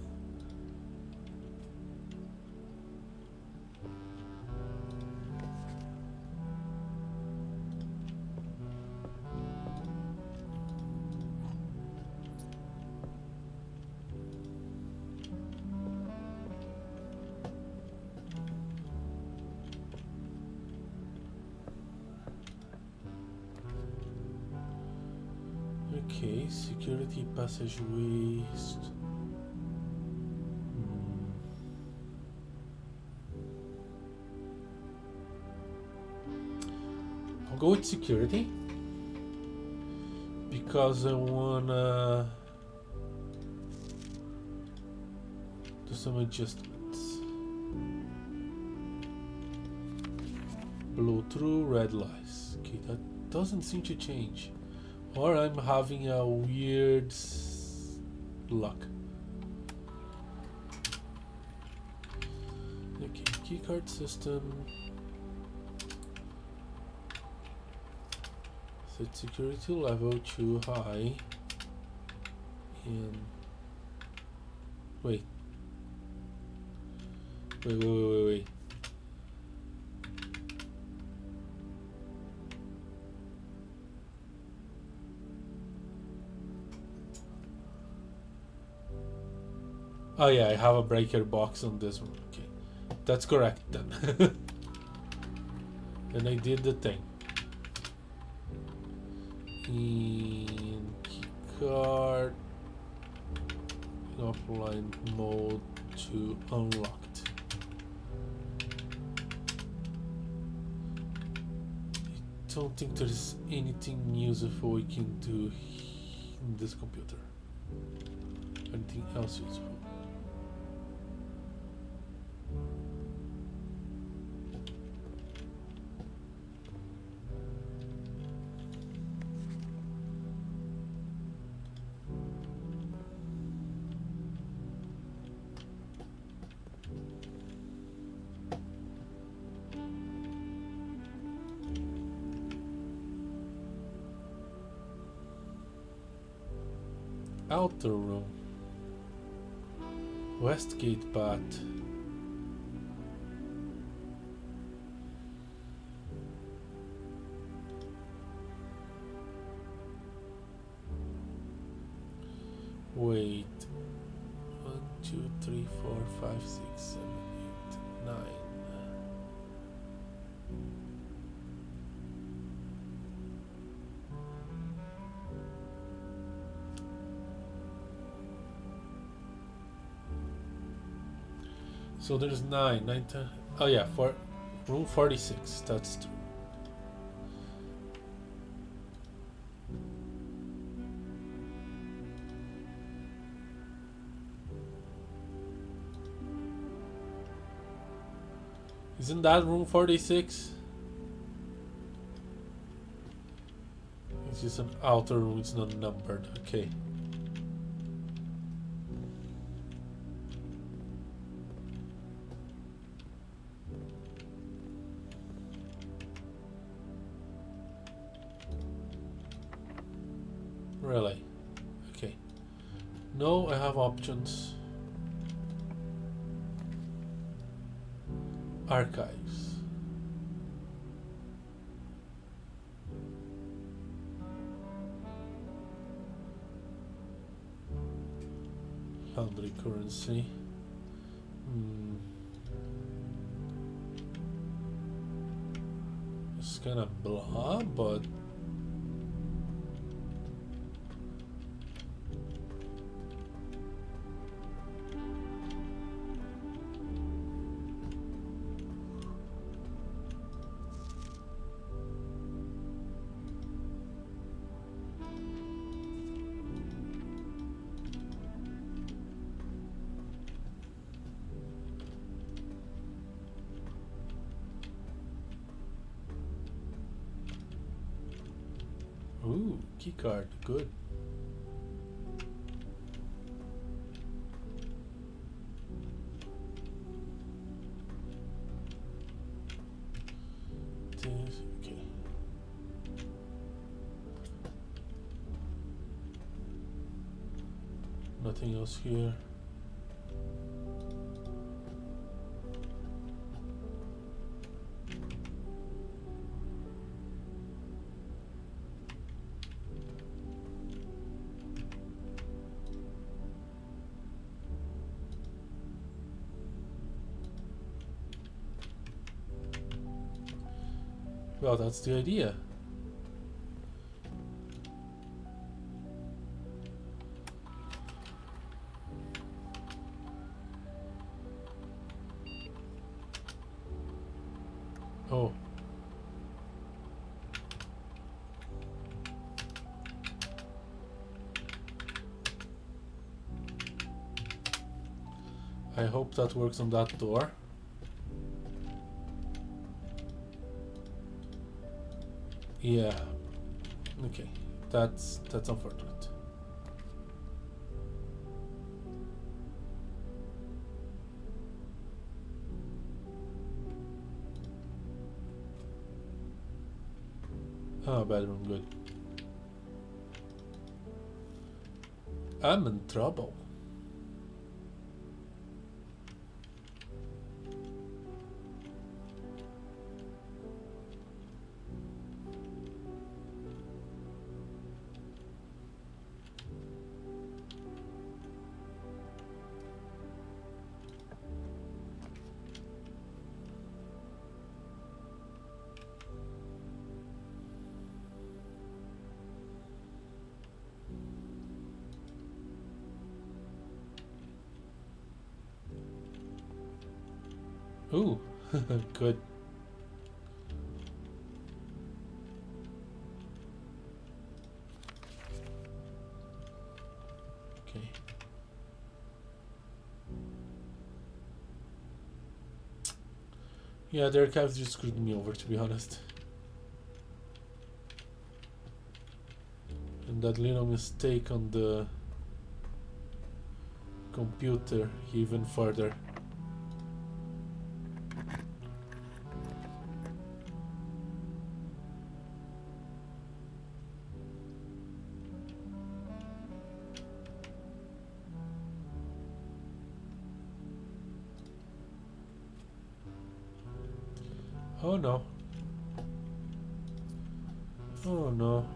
Speaker 1: Okay, security passageways. I'll go with security because I wanna do some adjustments. Blow through red lights. Okay, that doesn't seem to change. Or I'm having a weird luck. Okay, keycard system. Set security level too high. And wait. Wait. Oh yeah, I have a breaker box on this one. Okay, that's correct then. And I did the thing. In keycard offline mode to unlocked. I don't think there's anything useful we can do in this computer. Anything else useful? Outer room. Westgate bath. Wait. 1, 2, 3, 4, 5, 6, 7, 8, 9. So there's 9, 10. Oh yeah, for room 46. That's true. Isn't that room 46? It's just an outer room. It's not numbered. Okay. Really? Okay. No, I have options. Archives. Foundry currency. It's kind of blah, but ooh, keycard, good. Okay. Nothing else here. Well, that's the idea. Oh. I hope that works on that door. Yeah. Okay. That's unfortunate. Oh, bedroom, good. I'm in trouble. Ooh, good. Okay. Yeah, the archives just screwed me over, to be honest. And that little mistake on the computer even further. Oh no. Oh no.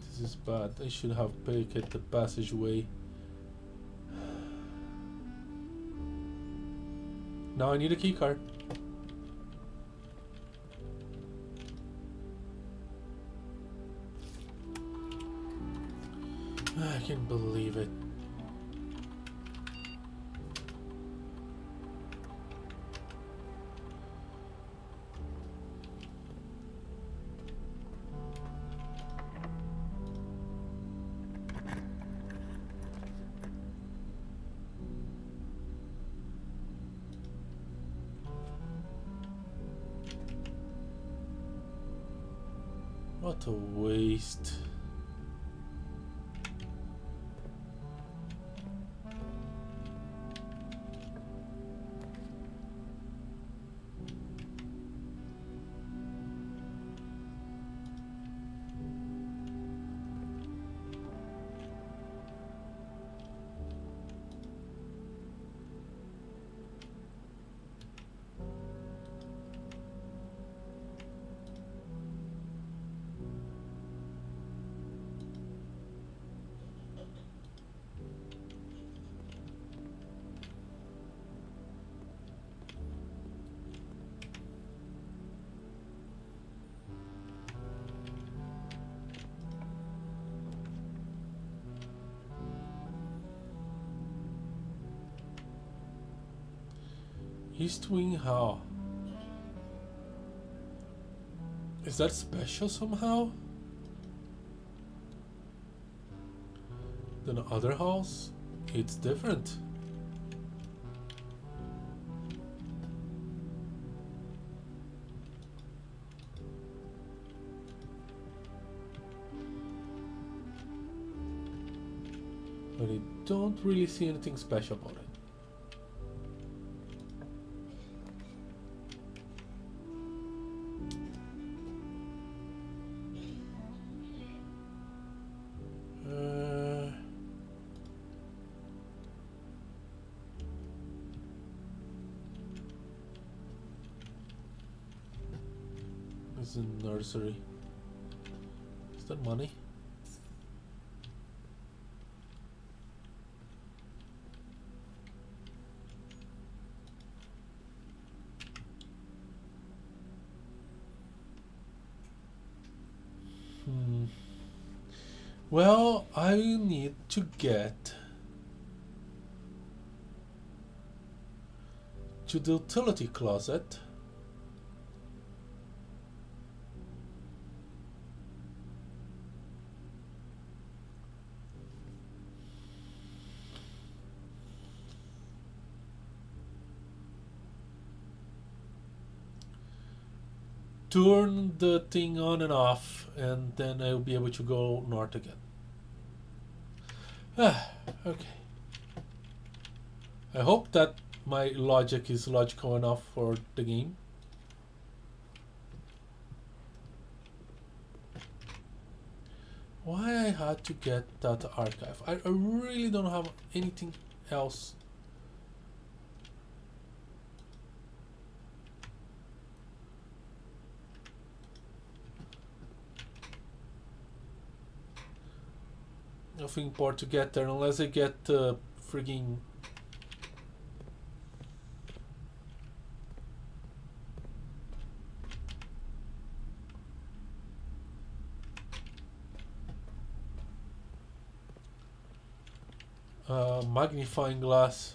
Speaker 1: This is bad. I should have picked the passageway. Now I need a keycard. I can't believe it. What a waste. East Wing how? Is that special somehow? Than other halls? It's different. But I don't really see anything special about it. It's a nursery. Is that money? Well, I need to get to the utility closet. Turn the thing on and off, and then I'll be able to go north again. Okay. I hope that my logic is logical enough for the game. Why I had to get that archive? I really don't have anything else. Nothing important to get there unless I get frigging magnifying glass.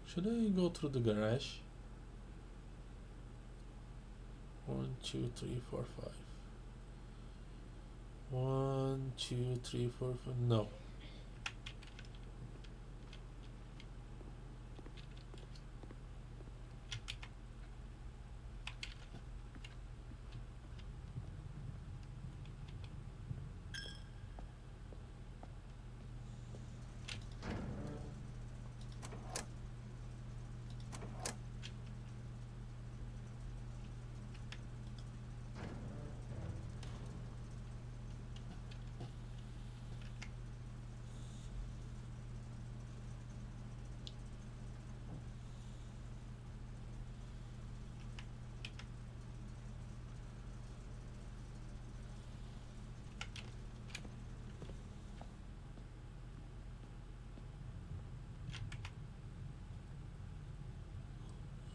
Speaker 1: Should I go through the garage? 1, 2, 3, 4, 5. 1, 2, 3, 4, 5. No.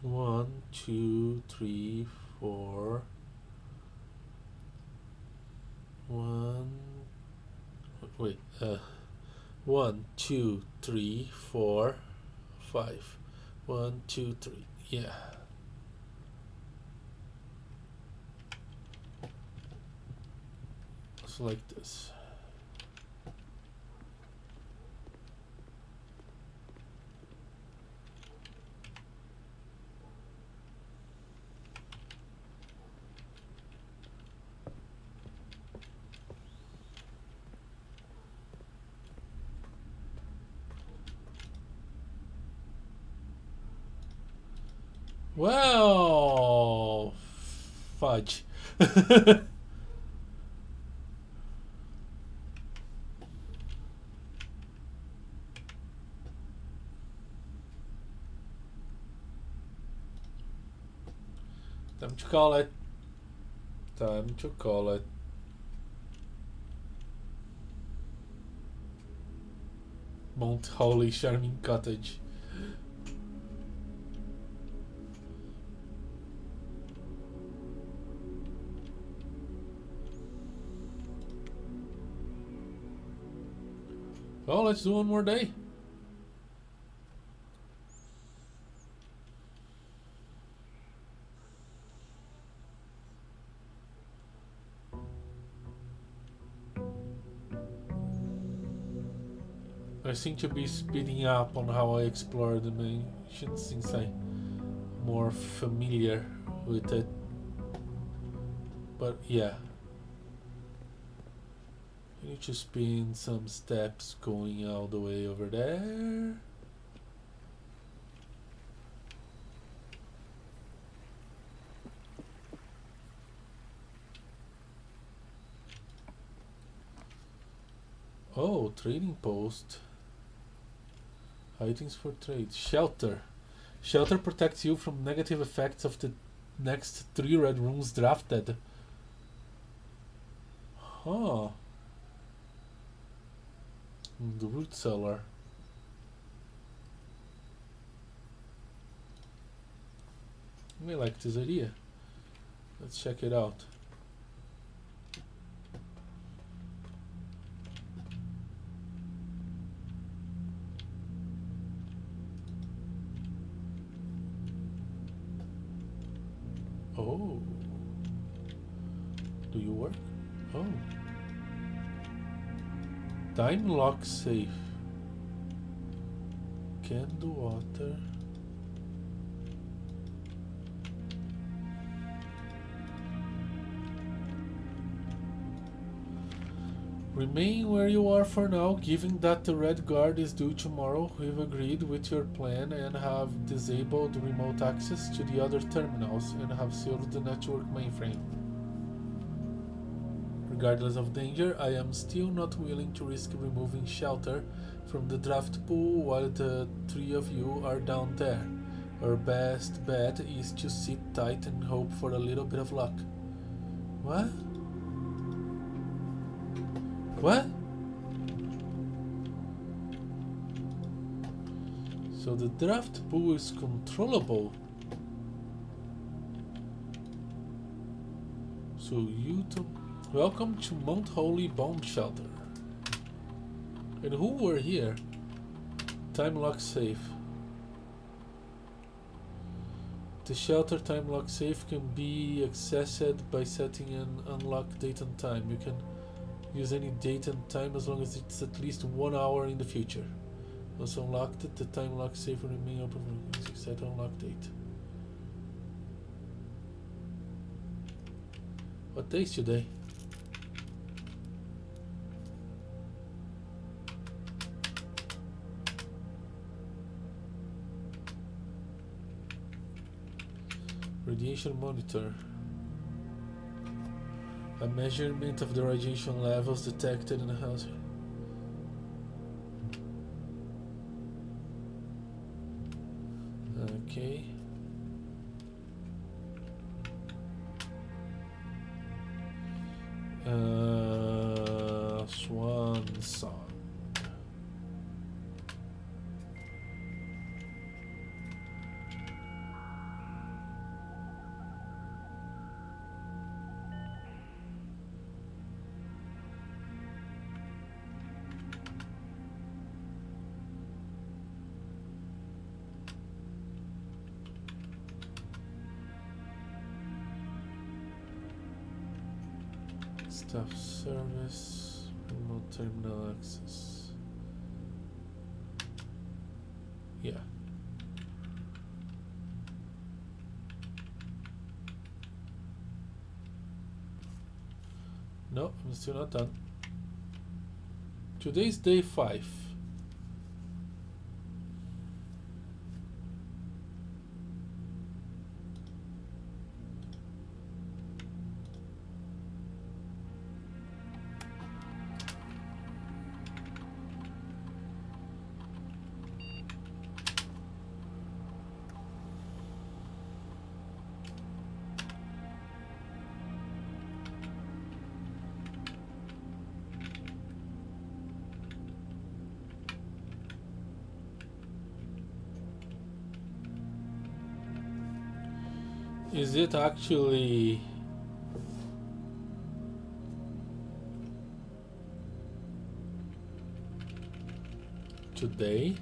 Speaker 1: One, two, three, four. 1. Wait. 1, 2, 3, 4, 5. 1, 2, 3. Yeah. It's like this. Well, fudge. Time to call it. Time to call it. Mount Holy Charming Cottage. Well, let's do one more day. I seem to be speeding up on how I explore the mansion since I'm more familiar with it. But yeah. You need to spin some steps going all the way over there. Oh, trading post. Items for trade. Shelter. Shelter protects you from negative effects of the next 3 red rooms drafted. Huh. The root cellar. I like this idea. Let's check it out. Oh. Do you work? Oh. Time lock safe. Canned water. Remain where you are for now, given that the Red Guard is due tomorrow. We've agreed with your plan and have disabled remote access to the other terminals and have sealed the network mainframe. Regardless of danger, I am still not willing to risk removing shelter from the draft pool while the three of you are down there. Our best bet is to sit tight and hope for a little bit of luck. What? What? So the draft pool is controllable. So you two... Welcome to Mount Holy Bomb Shelter. And who were here? Time lock safe. The shelter time lock safe can be accessed by setting an unlock date and time. You can use any date and time as long as it's at least 1 hour in the future. Once unlocked, the time lock safe will remain open for set unlock date. What day is today? Radiation monitor. A measurement of the radiation levels detected in the house. Okay. Swan song. Staff service, remote terminal access. Yeah. No, I'm still not done. Today's day 5. Is it actually today?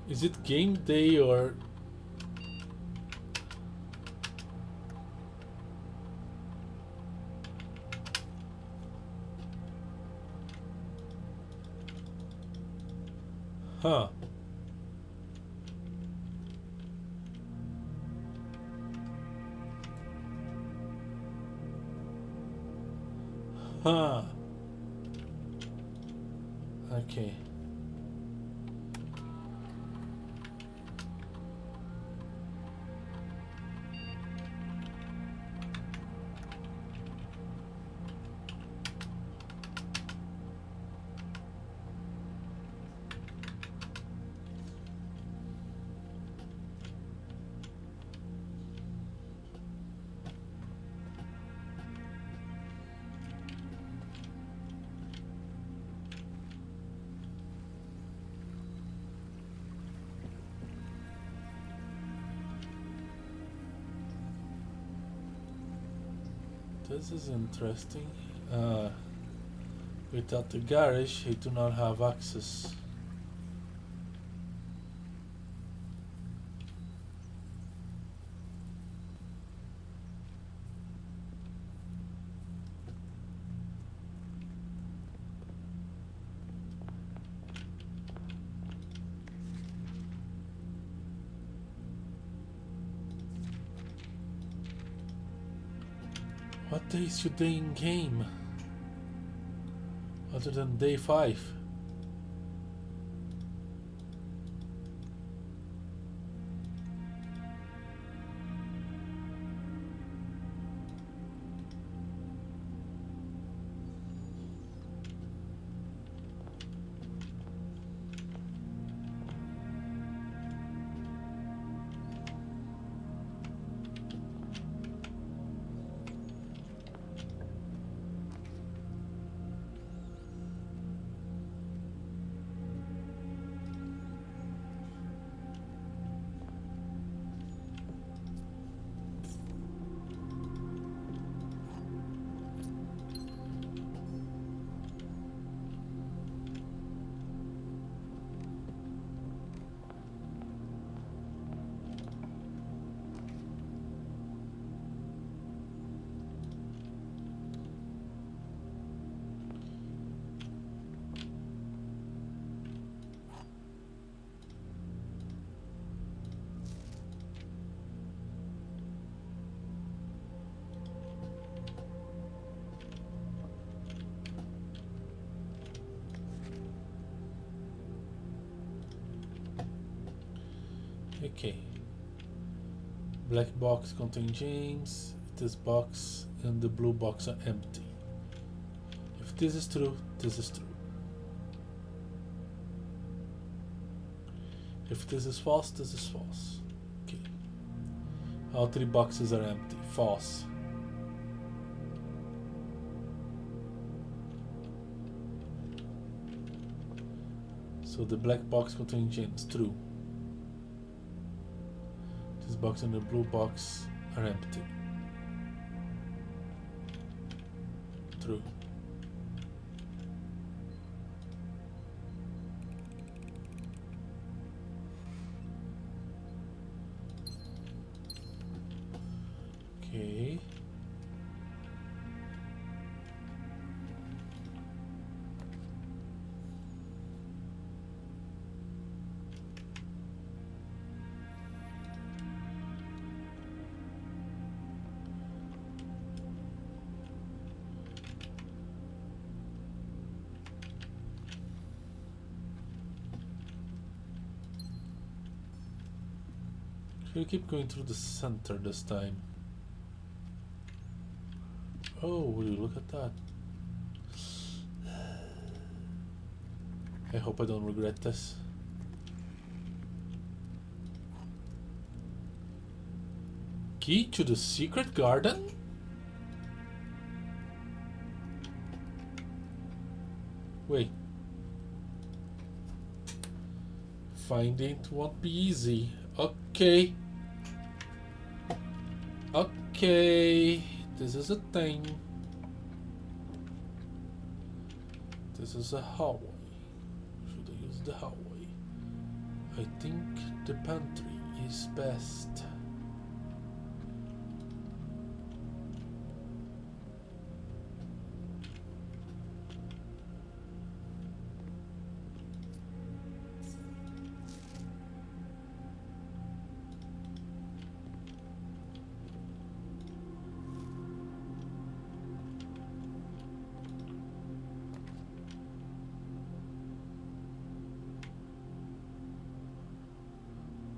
Speaker 1: Is it game day or... Huh. Huh. Okay. This is interesting. Without the garage, I do not have access. What day is today in game? Other than day 5. Okay. Black box contains James. This box and the blue box are empty. If this is true, this is true. If this is false, this is false. Okay. All 3 boxes are empty. False. So the black box contains James. True. This box and the blue box are empty. True. Okay. We'll keep going through the center this time. Oh, will you look at that? I hope I don't regret this. Key to the secret garden? Wait. Finding it won't be easy. Okay. Okay. This is a thing. This is a hallway. Should I use the hallway? I think the pantry is best.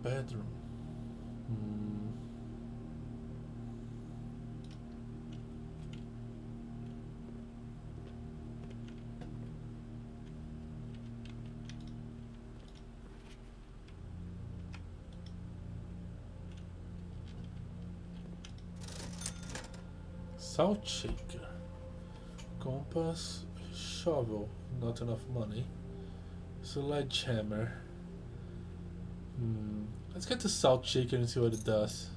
Speaker 1: Bedroom. Hmm. Salt shaker. Compass. Shovel. Not enough money. Sledgehammer. Let's get the salt shaker and see what it does.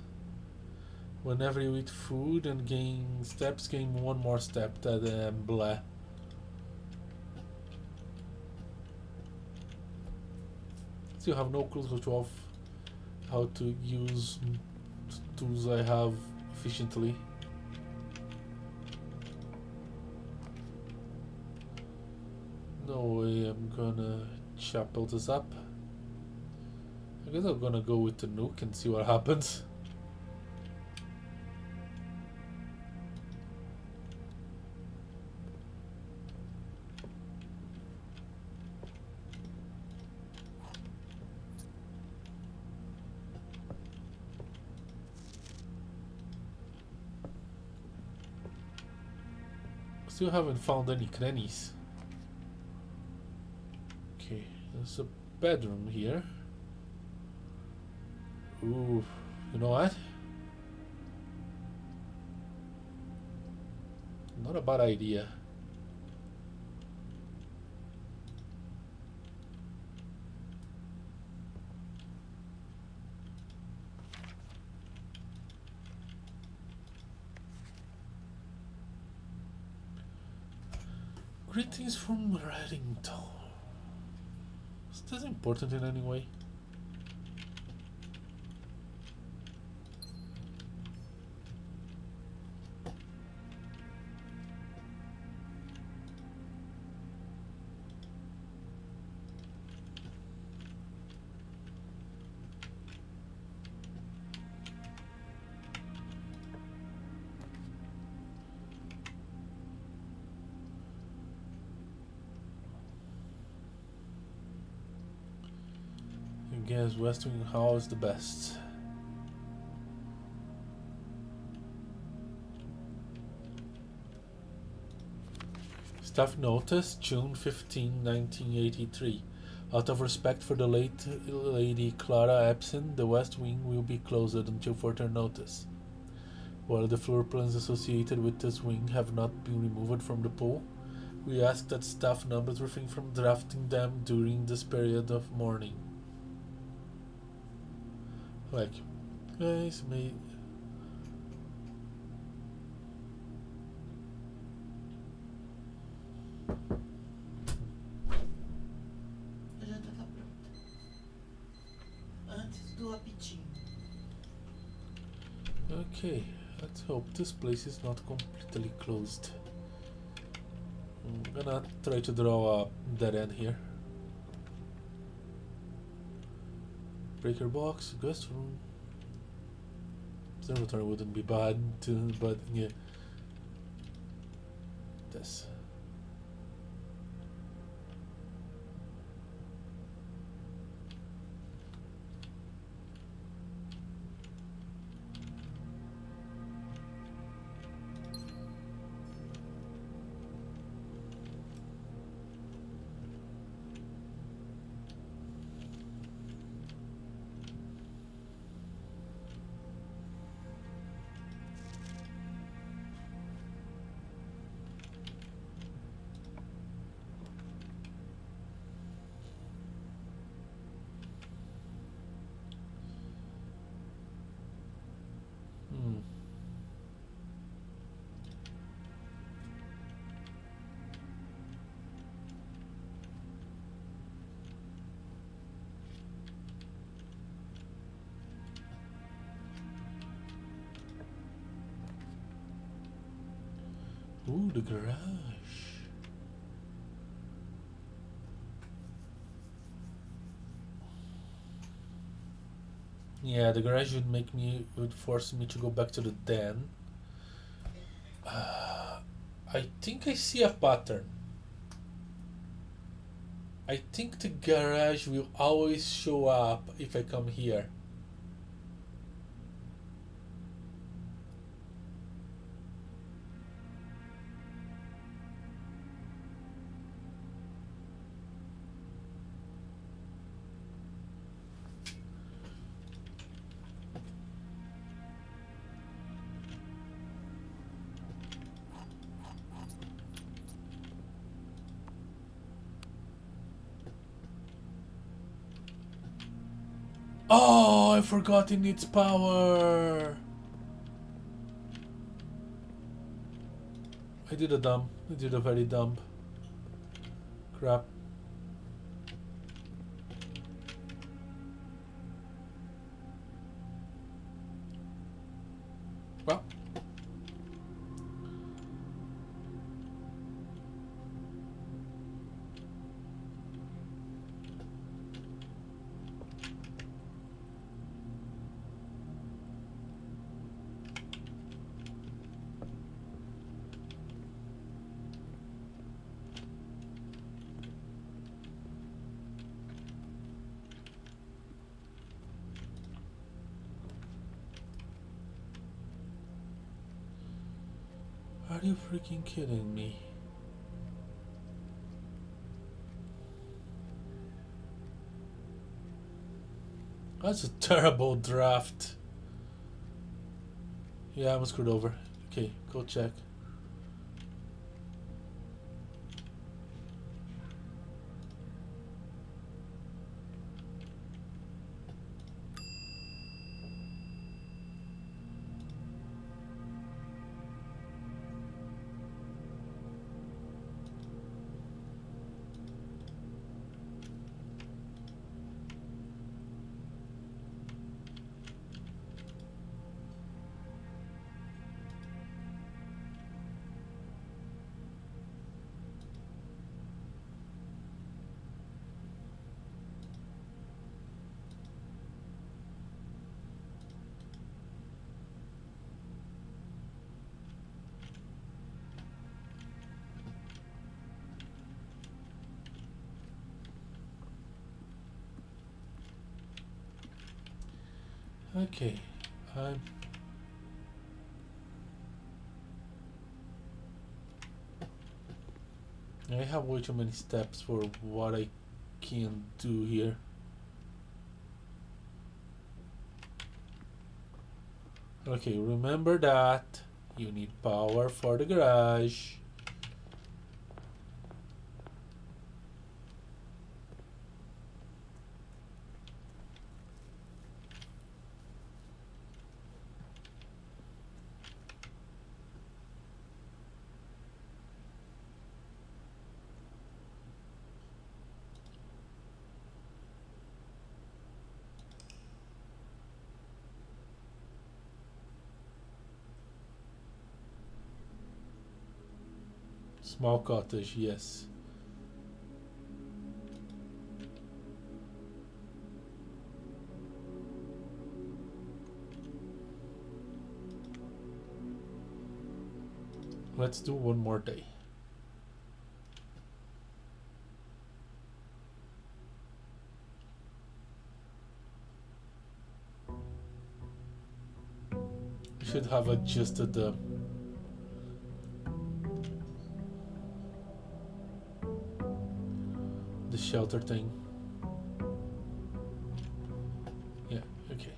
Speaker 1: Whenever you eat food and gain steps, gain one more step. That blah. Still have no clue how to use tools I have efficiently. No way I'm gonna chop all this up. I guess I'm gonna go with the nuke and see what happens. Still haven't found any crannies. Okay, there's a bedroom here. Ooh, you know what? Not a bad idea. Greetings from Reddington. Is this important in any way? I guess West Wing Hall is the best. Staff notice, June 15, 1983. Out of respect for the late Lady Clara Epson, the West Wing will be closed until further notice. While the floor plans associated with this wing have not been removed from the pool, we ask that staff numbers refrain from drafting them during this period of mourning. Like, guys, may.
Speaker 2: A janta tá pronta. Antes do apitinho.
Speaker 1: Okay, let's hope this place is not completely closed. I'm gonna try to draw a dead end here. Breaker box, guest room. Observatory wouldn't be bad, but yeah. This. Ooh, the garage. Yeah, the garage would force me to go back to the den. I think I see a pattern. I think the garage will always show up if I come here. Oh, I forgot it needs power. I did a very dumb. Crap. Well. Are you freaking kidding me? That's a terrible draft. Yeah, I'm screwed over. Okay, go check. Okay, I have way too many steps for what I can do here. Okay, remember that you need power for the garage. Small cottage, yes. Let's do one more day. We should have adjusted the shelter thing. Yeah, okay.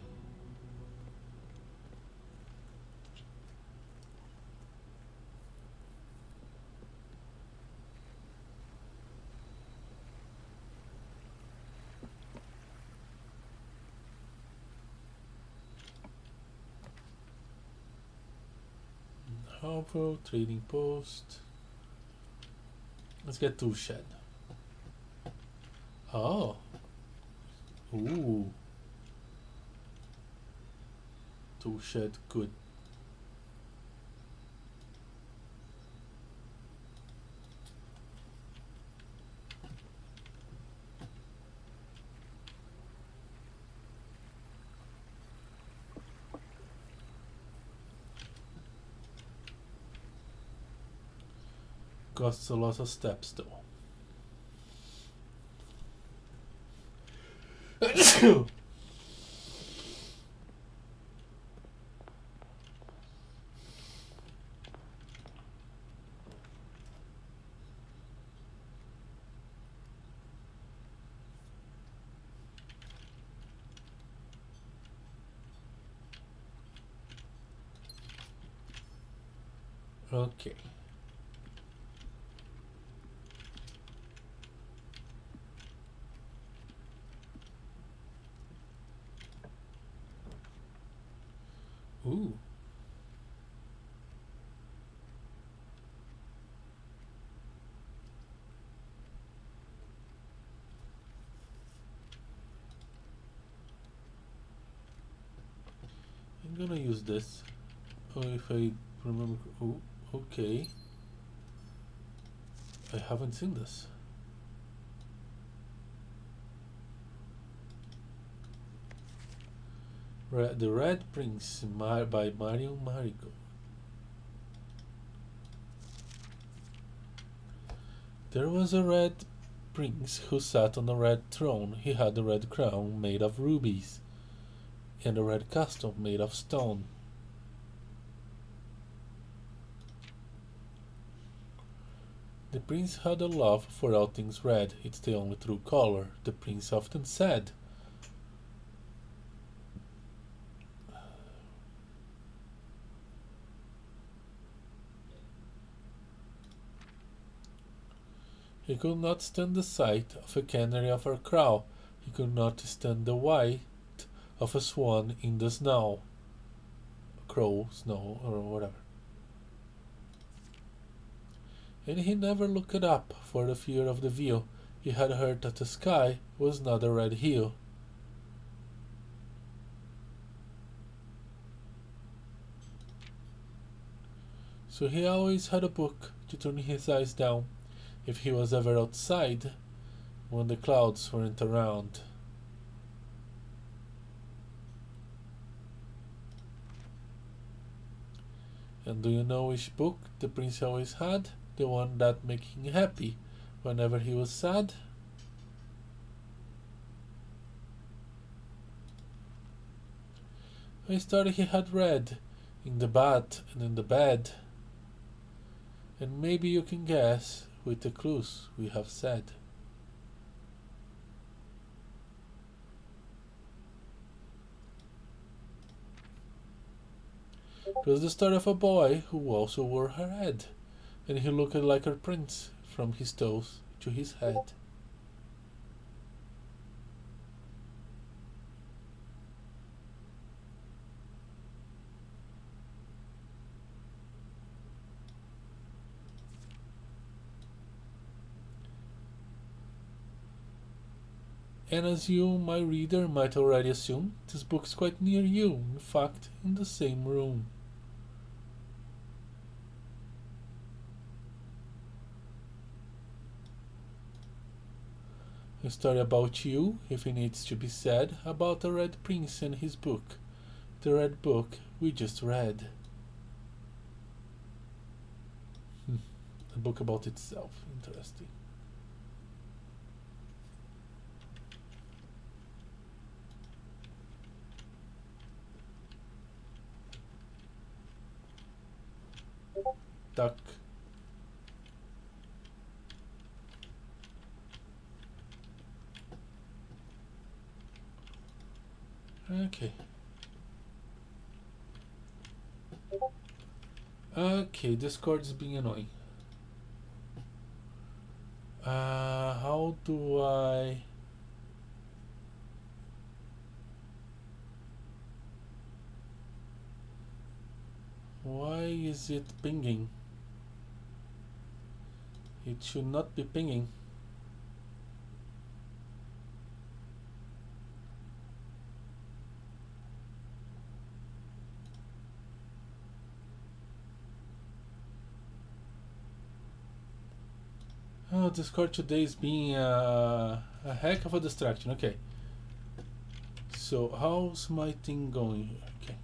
Speaker 1: Harbor, trading post. Let's get tool shed. Oh. Ooh. Tool shed, good. Costs a lot of steps though. Okay. Ooh. I'm gonna use this. Oh, if I remember. Oh, okay. I haven't seen this. The Red Prince by Mario Marigo. There was a red prince who sat on a red throne. He had a red crown made of rubies and a red castle made of stone. The prince had a love for all things red. It's the only true color, the prince often said. He could not stand the sight of a canary of a crow. He could not stand the white of a swan in the snow. Crow, snow, or whatever. And he never looked up for the fear of the view. He had heard that the sky was not a red hill. So he always had a book to turn his eyes down if he was ever outside when the clouds weren't around. And do you know which book the prince always had? The one that made him happy whenever he was sad? A story he had read in the bath and in the bed. And maybe you can guess with the clues we have said. It was the story of a boy who also wore her head, and he looked like a prince from his toes to his head. And as you, my reader, might already assume, this book is quite near you, in fact, in the same room. A story about you, if it needs to be said, about a red prince and his book. The red book we just read. A book about itself. Interesting. Duck. Okay. Okay, Discord is being annoying. How do I... Why is it pinging? It should not be pinging. Oh, Discord today is being a heck of a distraction. Okay. So, how's my thing going here? Okay.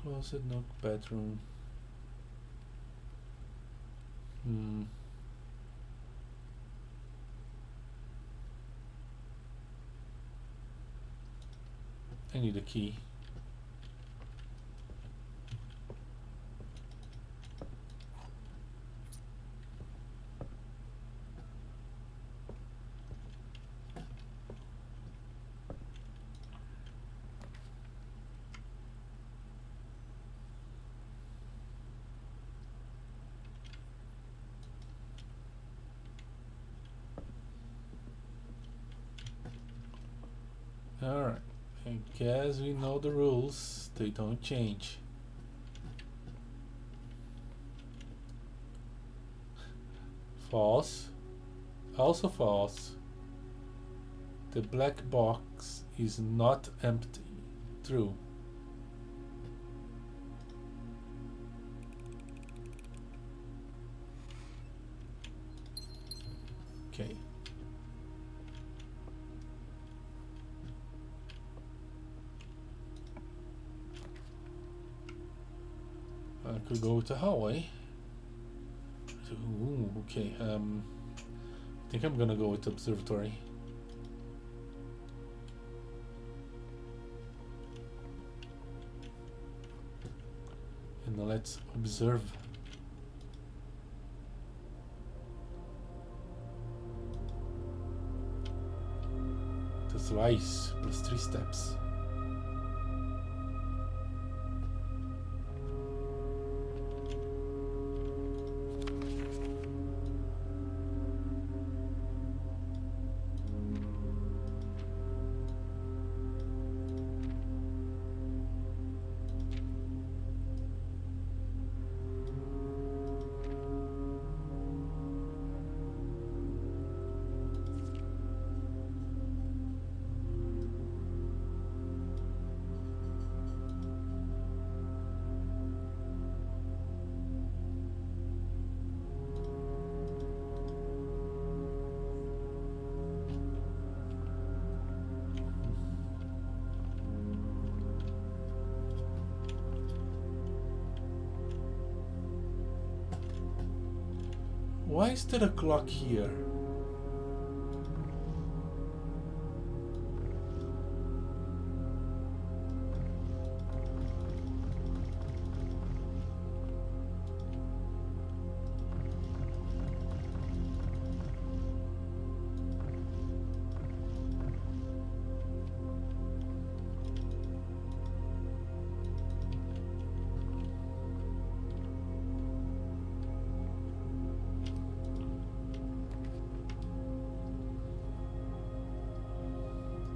Speaker 1: Closet, no bedroom. I need a key. Alright, I guess we know the rules, they don't change. False. Also false. The black box is not empty. True. Okay. I could go with the hallway. Ooh, okay. I think I'm gonna go with the observatory. And now let's observe. That's twice, plus 3 steps. Why is there a clock here?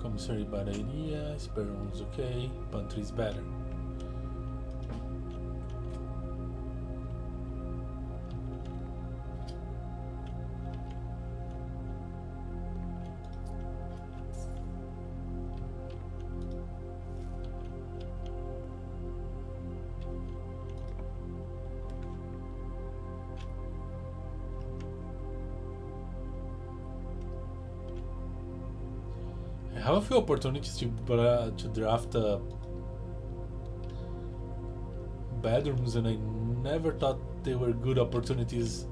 Speaker 1: Commissary bad idea, spare room's okay, pantry's better. I have a few opportunities to draft bedrooms, and I never thought they were good opportunities.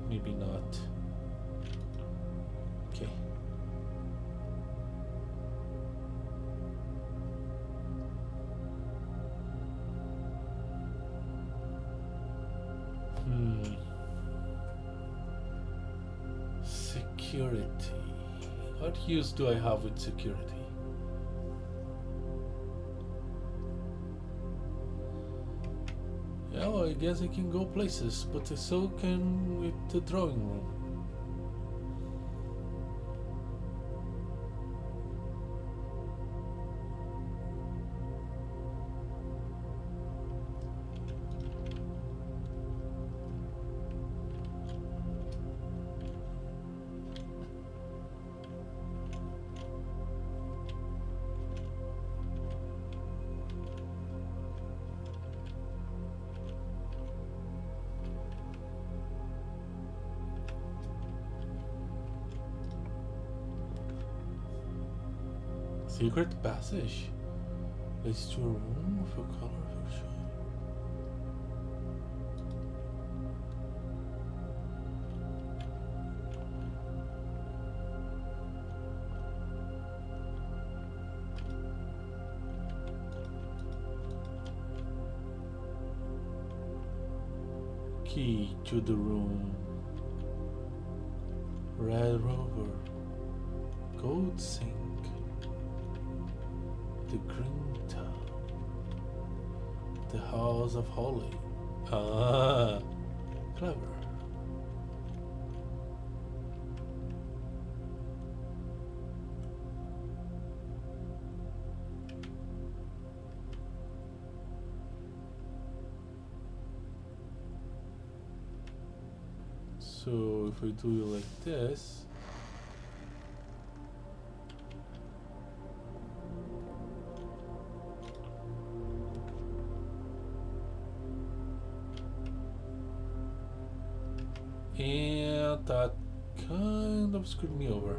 Speaker 1: Maybe not. Okay. Security. What use do I have with security? Yeah, well, I guess I can go places, but so can with the drawing room. Secret passage leads to a room with a colorful shine. Key to the room. Red Rover. Gold Sink. The Green Town. The House of Holly. Ah, clever. So if we do it like this, and that kind of screwed me over.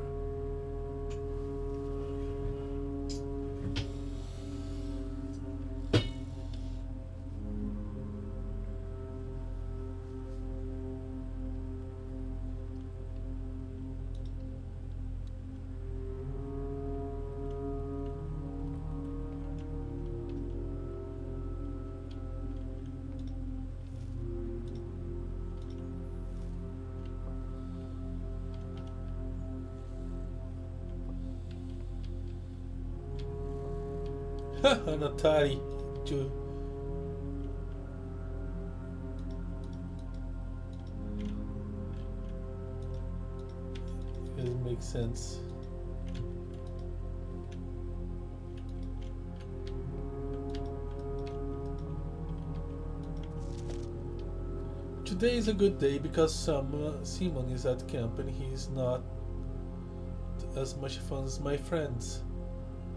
Speaker 1: An Atari too. It makes sense. Today is a good day because Simon is at camp and he's not as much fun as my friends.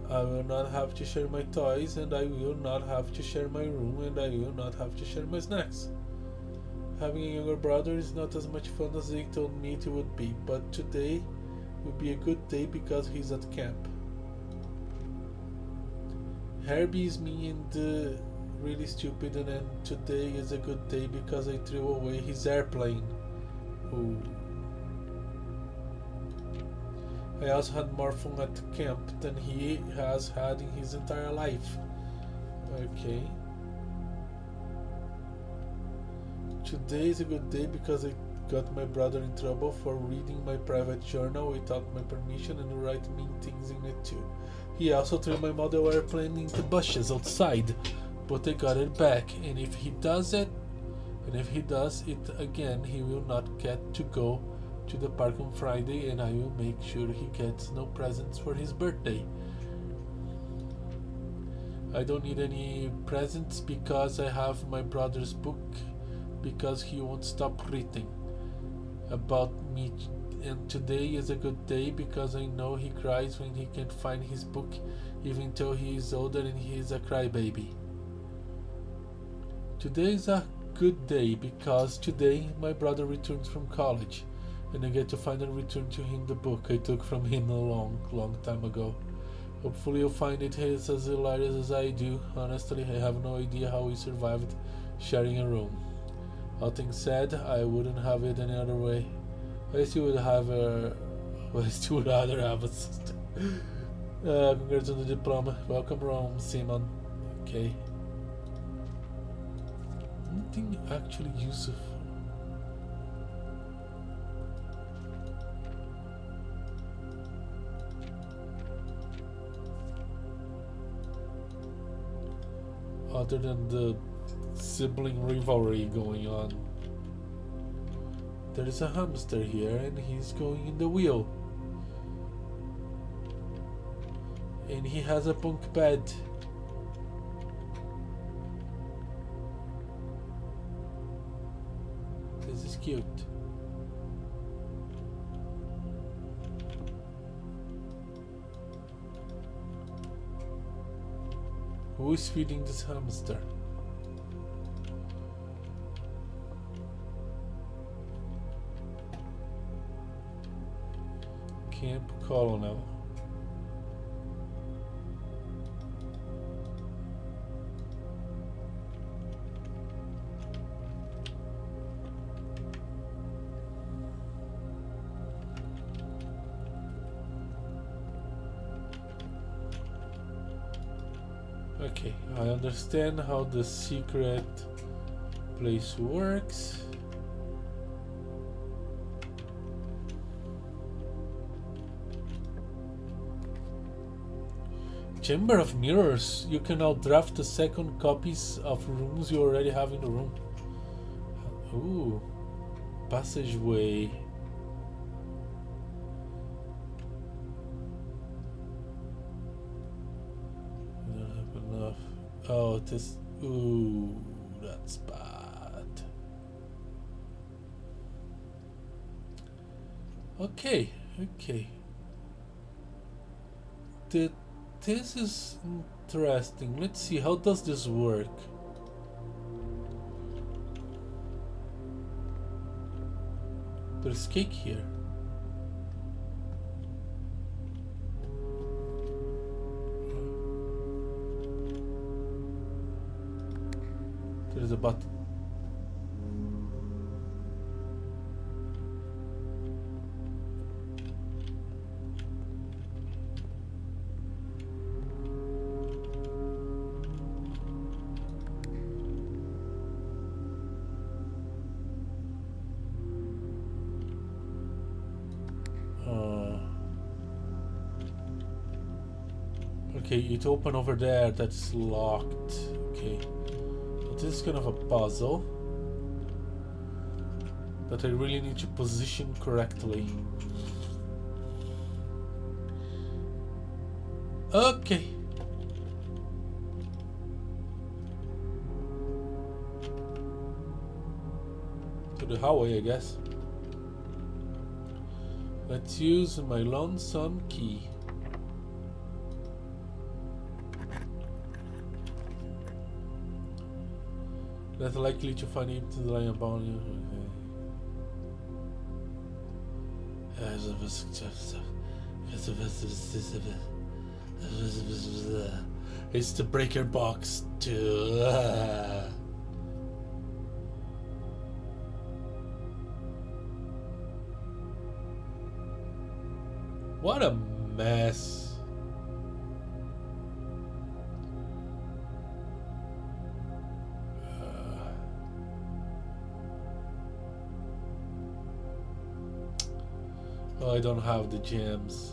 Speaker 1: I will not have to share my toys, and I will not have to share my room, and I will not have to share my snacks. Having a younger brother is not as much fun as they told me it would be, but today will be a good day because he's at camp. Herbie is me and really stupid, and then today is a good day because I threw away his airplane. Ooh. I also had more fun at camp than he has had in his entire life. Okay. Today is a good day because I got my brother in trouble for reading my private journal without my permission and write mean things in it too. He also threw my model airplane into bushes outside, but I got it back, and if he does it again, he will not get to go to the park on Friday, and I will make sure he gets no presents for his birthday. I don't need any presents because I have my brother's book, because he won't stop reading about me, and today is a good day because I know he cries when he can't find his book, even though he is older and he is a crybaby. Today is a good day because today my brother returns from college, and I get to finally return to him the book I took from him a long time ago. Hopefully you'll find it as hilarious as I do. Honestly, I have no idea how we survived sharing a room. All things said, I wouldn't have it any other way. I still would rather have a sister. Congrats on the diploma. Welcome Rome, Simon. Okay. Nothing actually useful. Other than the sibling rivalry going on. There is a hamster here and he's going in the wheel. And he has a bunk bed. This is cute. Who is feeding this hamster? Camp Colonel. Okay, I understand how the secret place works. Chamber of Mirrors. You can now draft the second copies of rooms you already have in the room. Ooh. Passageway. I don't have enough. Oh, this. Ooh, that's bad. Okay, okay. This is interesting. Let's see, how does this work? There's cake here. There's a button. Okay, it open over there, that's locked. Okay. But this is kind of a puzzle that I really need to position correctly. Okay. To the hallway, I guess. Let's use my lonesome key. Less likely to find him to lie upon you. It's the breaker box too. What a mess. Oh, I don't have the gems.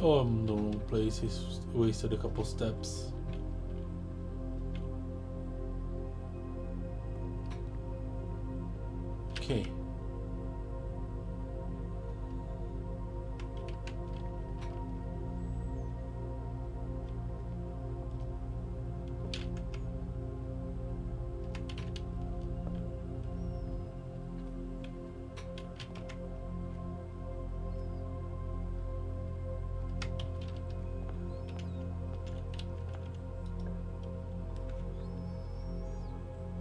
Speaker 1: Oh, I'm in the wrong place. He's wasted a couple steps. Okay.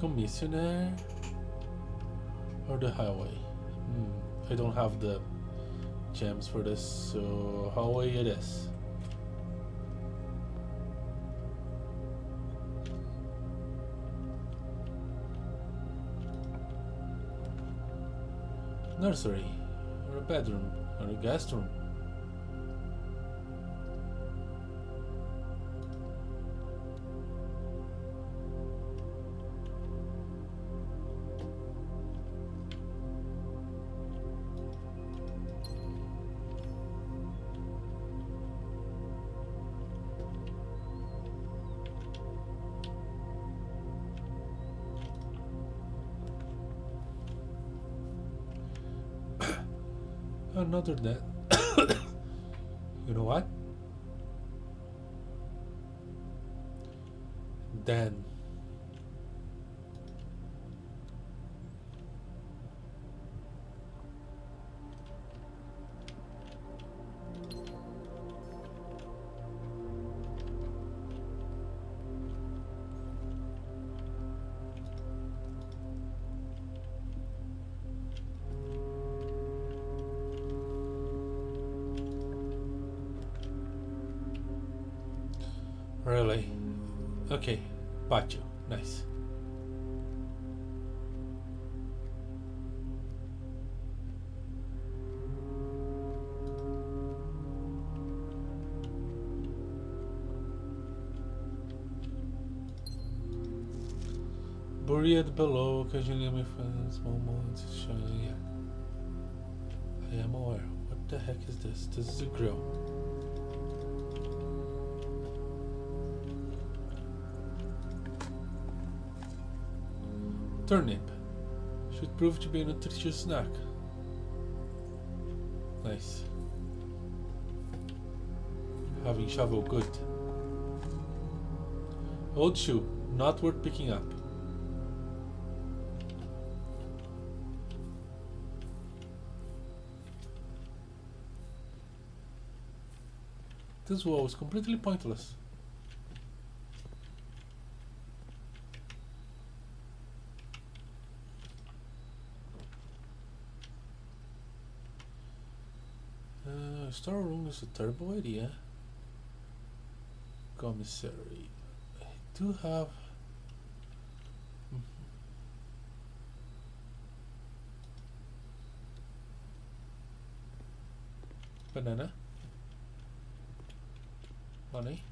Speaker 1: Commissioner or the highway? I don't have the gems for this, so highway it is. Nursery, or a bedroom, or a guest room. Another that. You know what? Then really? Okay, got you. Nice. Buried below, occasionally my friends, moments showing. Yeah. I am aware. What the heck is this? This is a grill. Turnip. Should prove to be a nutritious snack. Nice. Having shovel good. Old shoe. Not worth picking up. This wall is completely pointless. Storeroom is a terrible idea. Commissary. I do have. Banana. Money.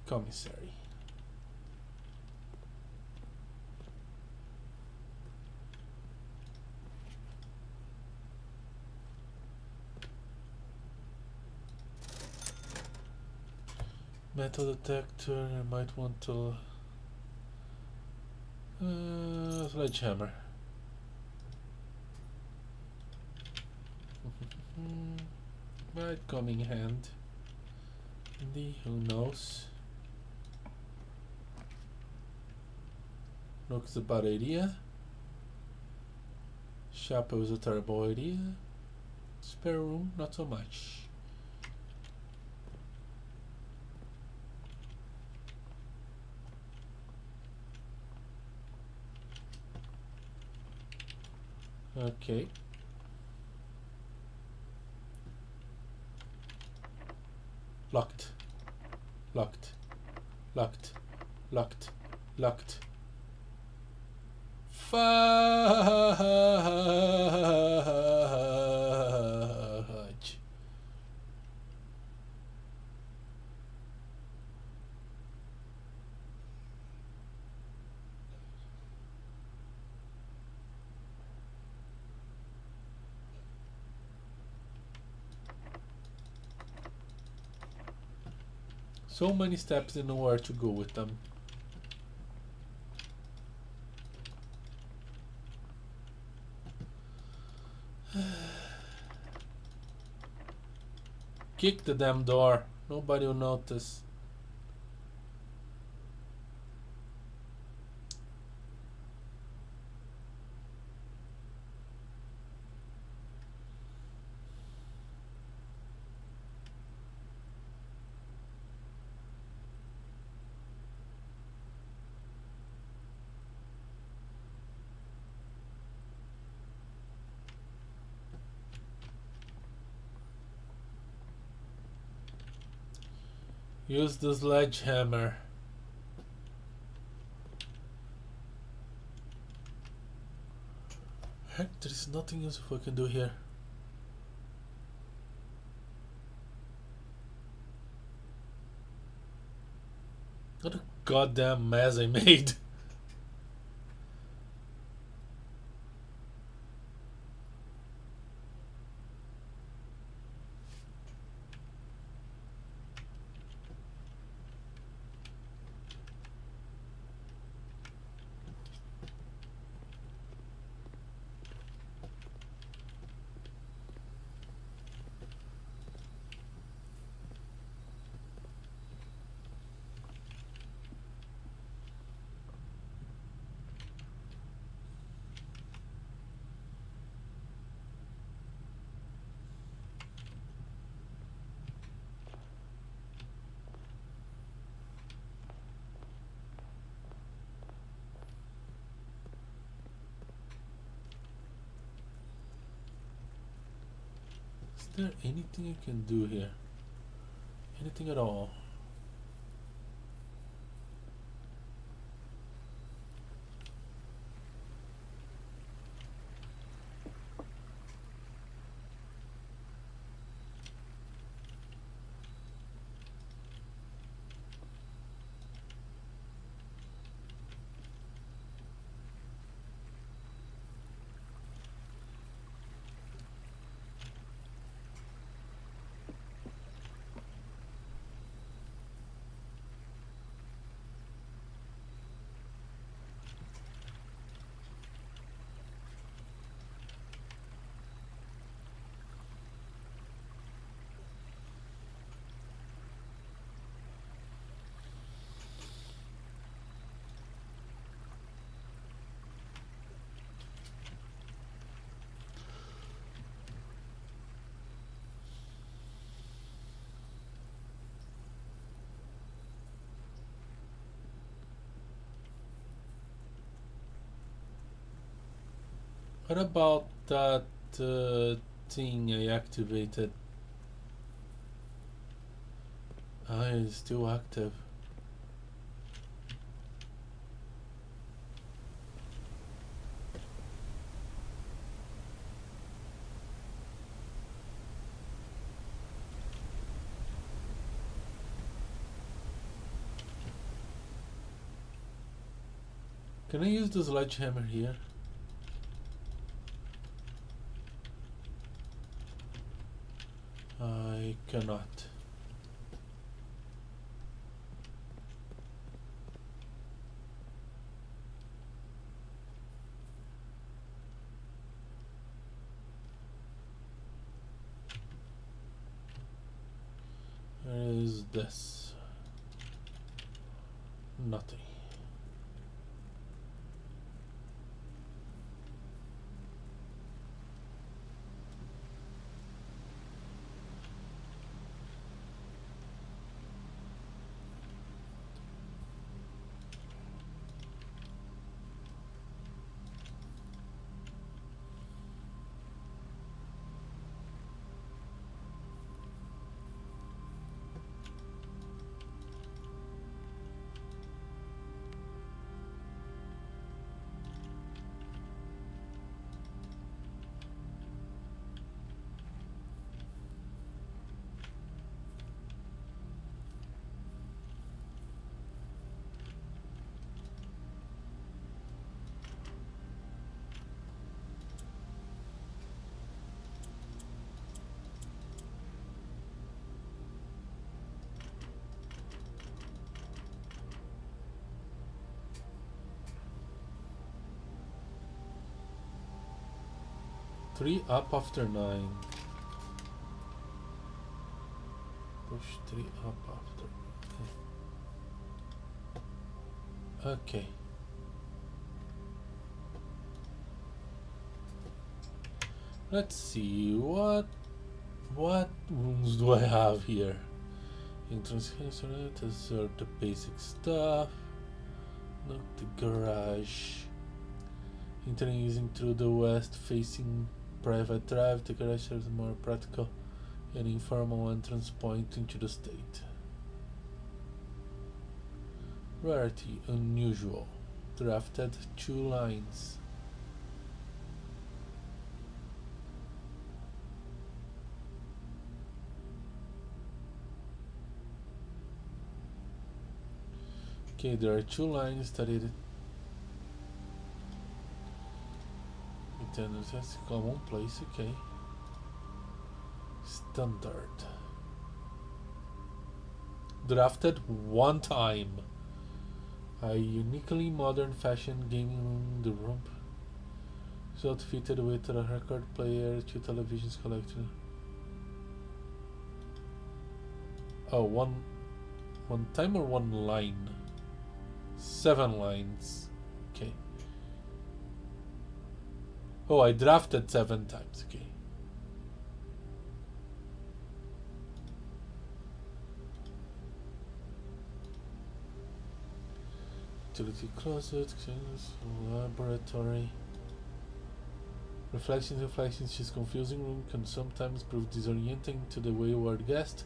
Speaker 1: Commissary. Metal detector. I might want to. Sledgehammer. Might come in hand. Indeed, who knows? Looks a bad idea. Chapeau is a terrible idea. Spare room, not so much. Okay. Locked. Locked. Locked. Locked. Locked. Fudge. So many steps and nowhere to go with them. Kick the damn door. Nobody will notice. Use the sledgehammer. Heck, there is nothing useful I can do here. What a goddamn mess I made. Is there anything I can do here? Anything at all? What about that thing I activated? Ah, it's still active. Can I use the sledgehammer here? I cannot. Where is this? Nothing. 3 up after 9. Push 3 up after. Okay. Let's see what rooms do I have here? Entrance are the basic stuff. Look, the garage. Entering using through the west facing private drive, the garage has a more practical and informal entrance point into the state. Rarity, unusual. Drafted 2 lines. Okay, there are 2 lines studied. That's common place, okay. Standard. Drafted 1 time. A uniquely modern fashion gaming room, the room is outfitted with a record player, 2 televisions collector. Oh, one time or 1 line? 7 lines. Okay. Oh, I drafted 7 times. Okay. Utility closet, laboratory. Reflections. This confusing room can sometimes prove disorienting to the wayward guest.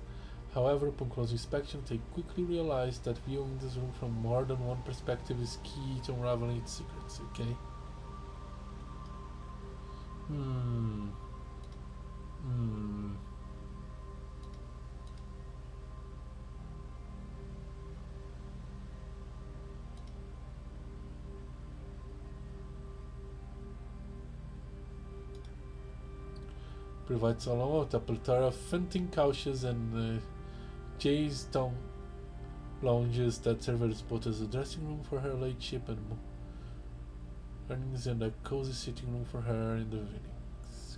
Speaker 1: However, upon close inspection, they quickly realize that viewing this room from more than one perspective is key to unraveling its secrets. Okay. Provides along with a plethora of fainting couches and Jay's town lounges that serve as both as a dressing room for her late ship and earnings and a cozy sitting room for her in the evenings.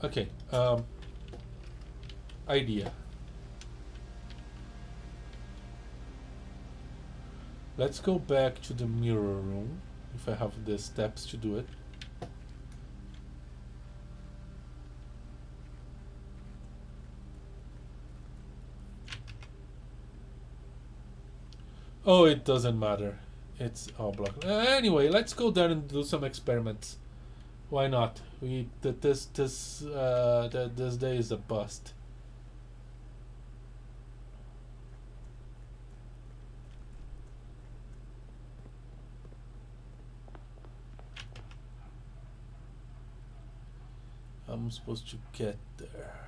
Speaker 1: Okay. Idea. Let's go back to the mirror room, if I have the steps to do it. Oh, it doesn't matter. It's all blocked. Anyway, let's go there and do some experiments. Why not? This day is a bust. I'm supposed to get there.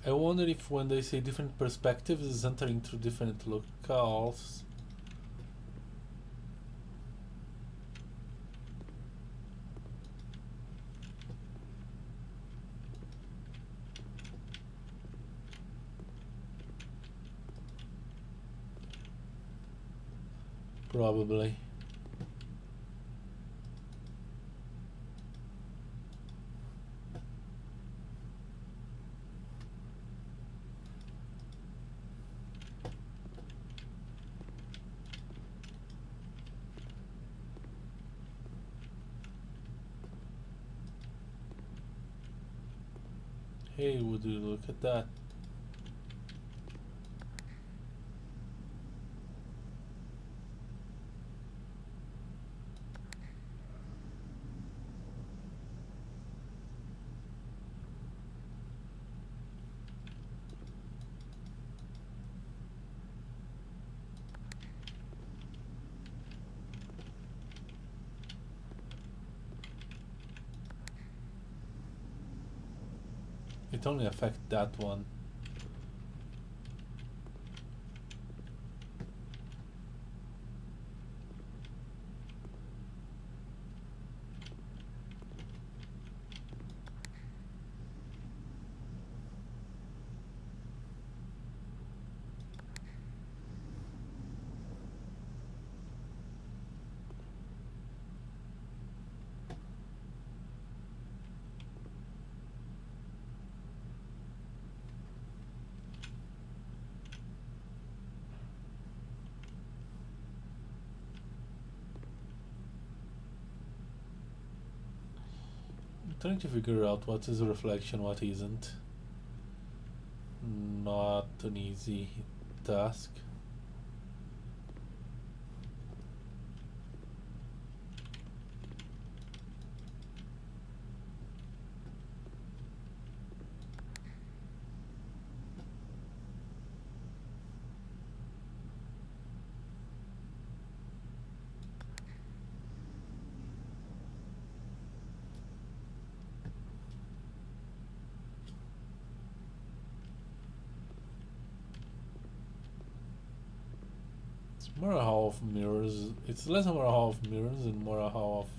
Speaker 1: I wonder if when they say different perspectives is entering through different locales. Probably. Hey, would you look at that? It only affects that one. Trying to figure out what is a reflection, what isn't. Not an easy task. More a hall of mirrors. It's less more a hall of mirrors and more a hall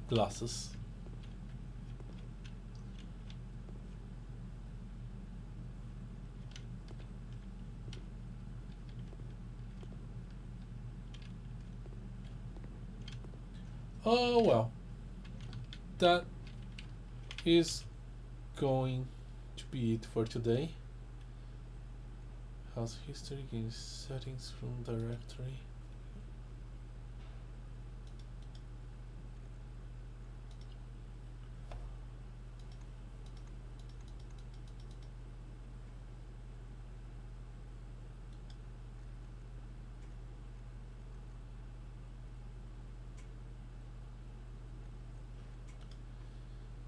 Speaker 1: of glasses. Oh well. That is going to be it for today. House history, game settings, room directory.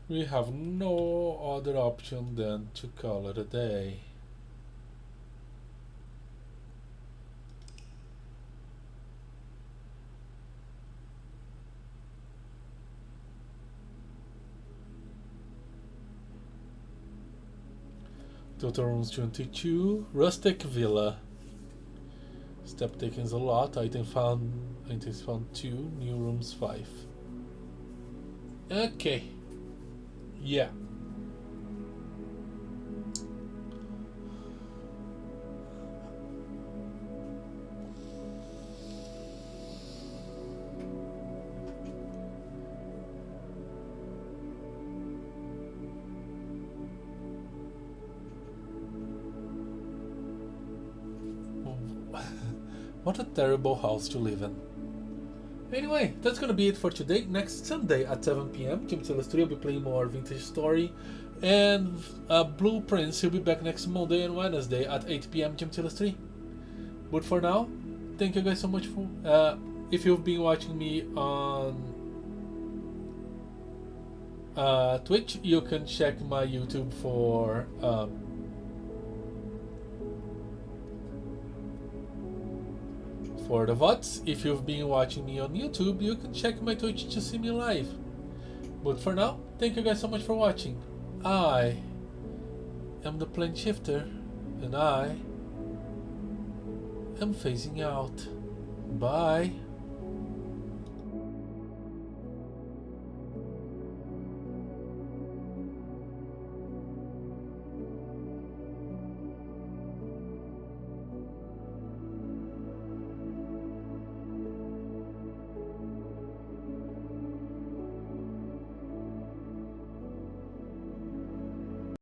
Speaker 1: We have no other option than to call it a day. Total rooms 22. Rustic villa. Step taken is a lot. Items found 2. New rooms 5. Okay. Yeah. What a terrible house to live in. Anyway, that's gonna be it for today. Next Sunday at 7 p.m. Jim Taylor's Studio will be playing more Vintage Story. And Blueprints will be back next Monday and Wednesday at 8 p.m. Jim Taylor's Studio. But for now, thank you guys so much for... if you've been watching me on Twitch, you can check my YouTube for... for the VODs. If you've been watching me on YouTube, you can check my Twitch to see me live. But for now, thank you guys so much for watching. I am the plane shifter, and I am phasing out. Bye.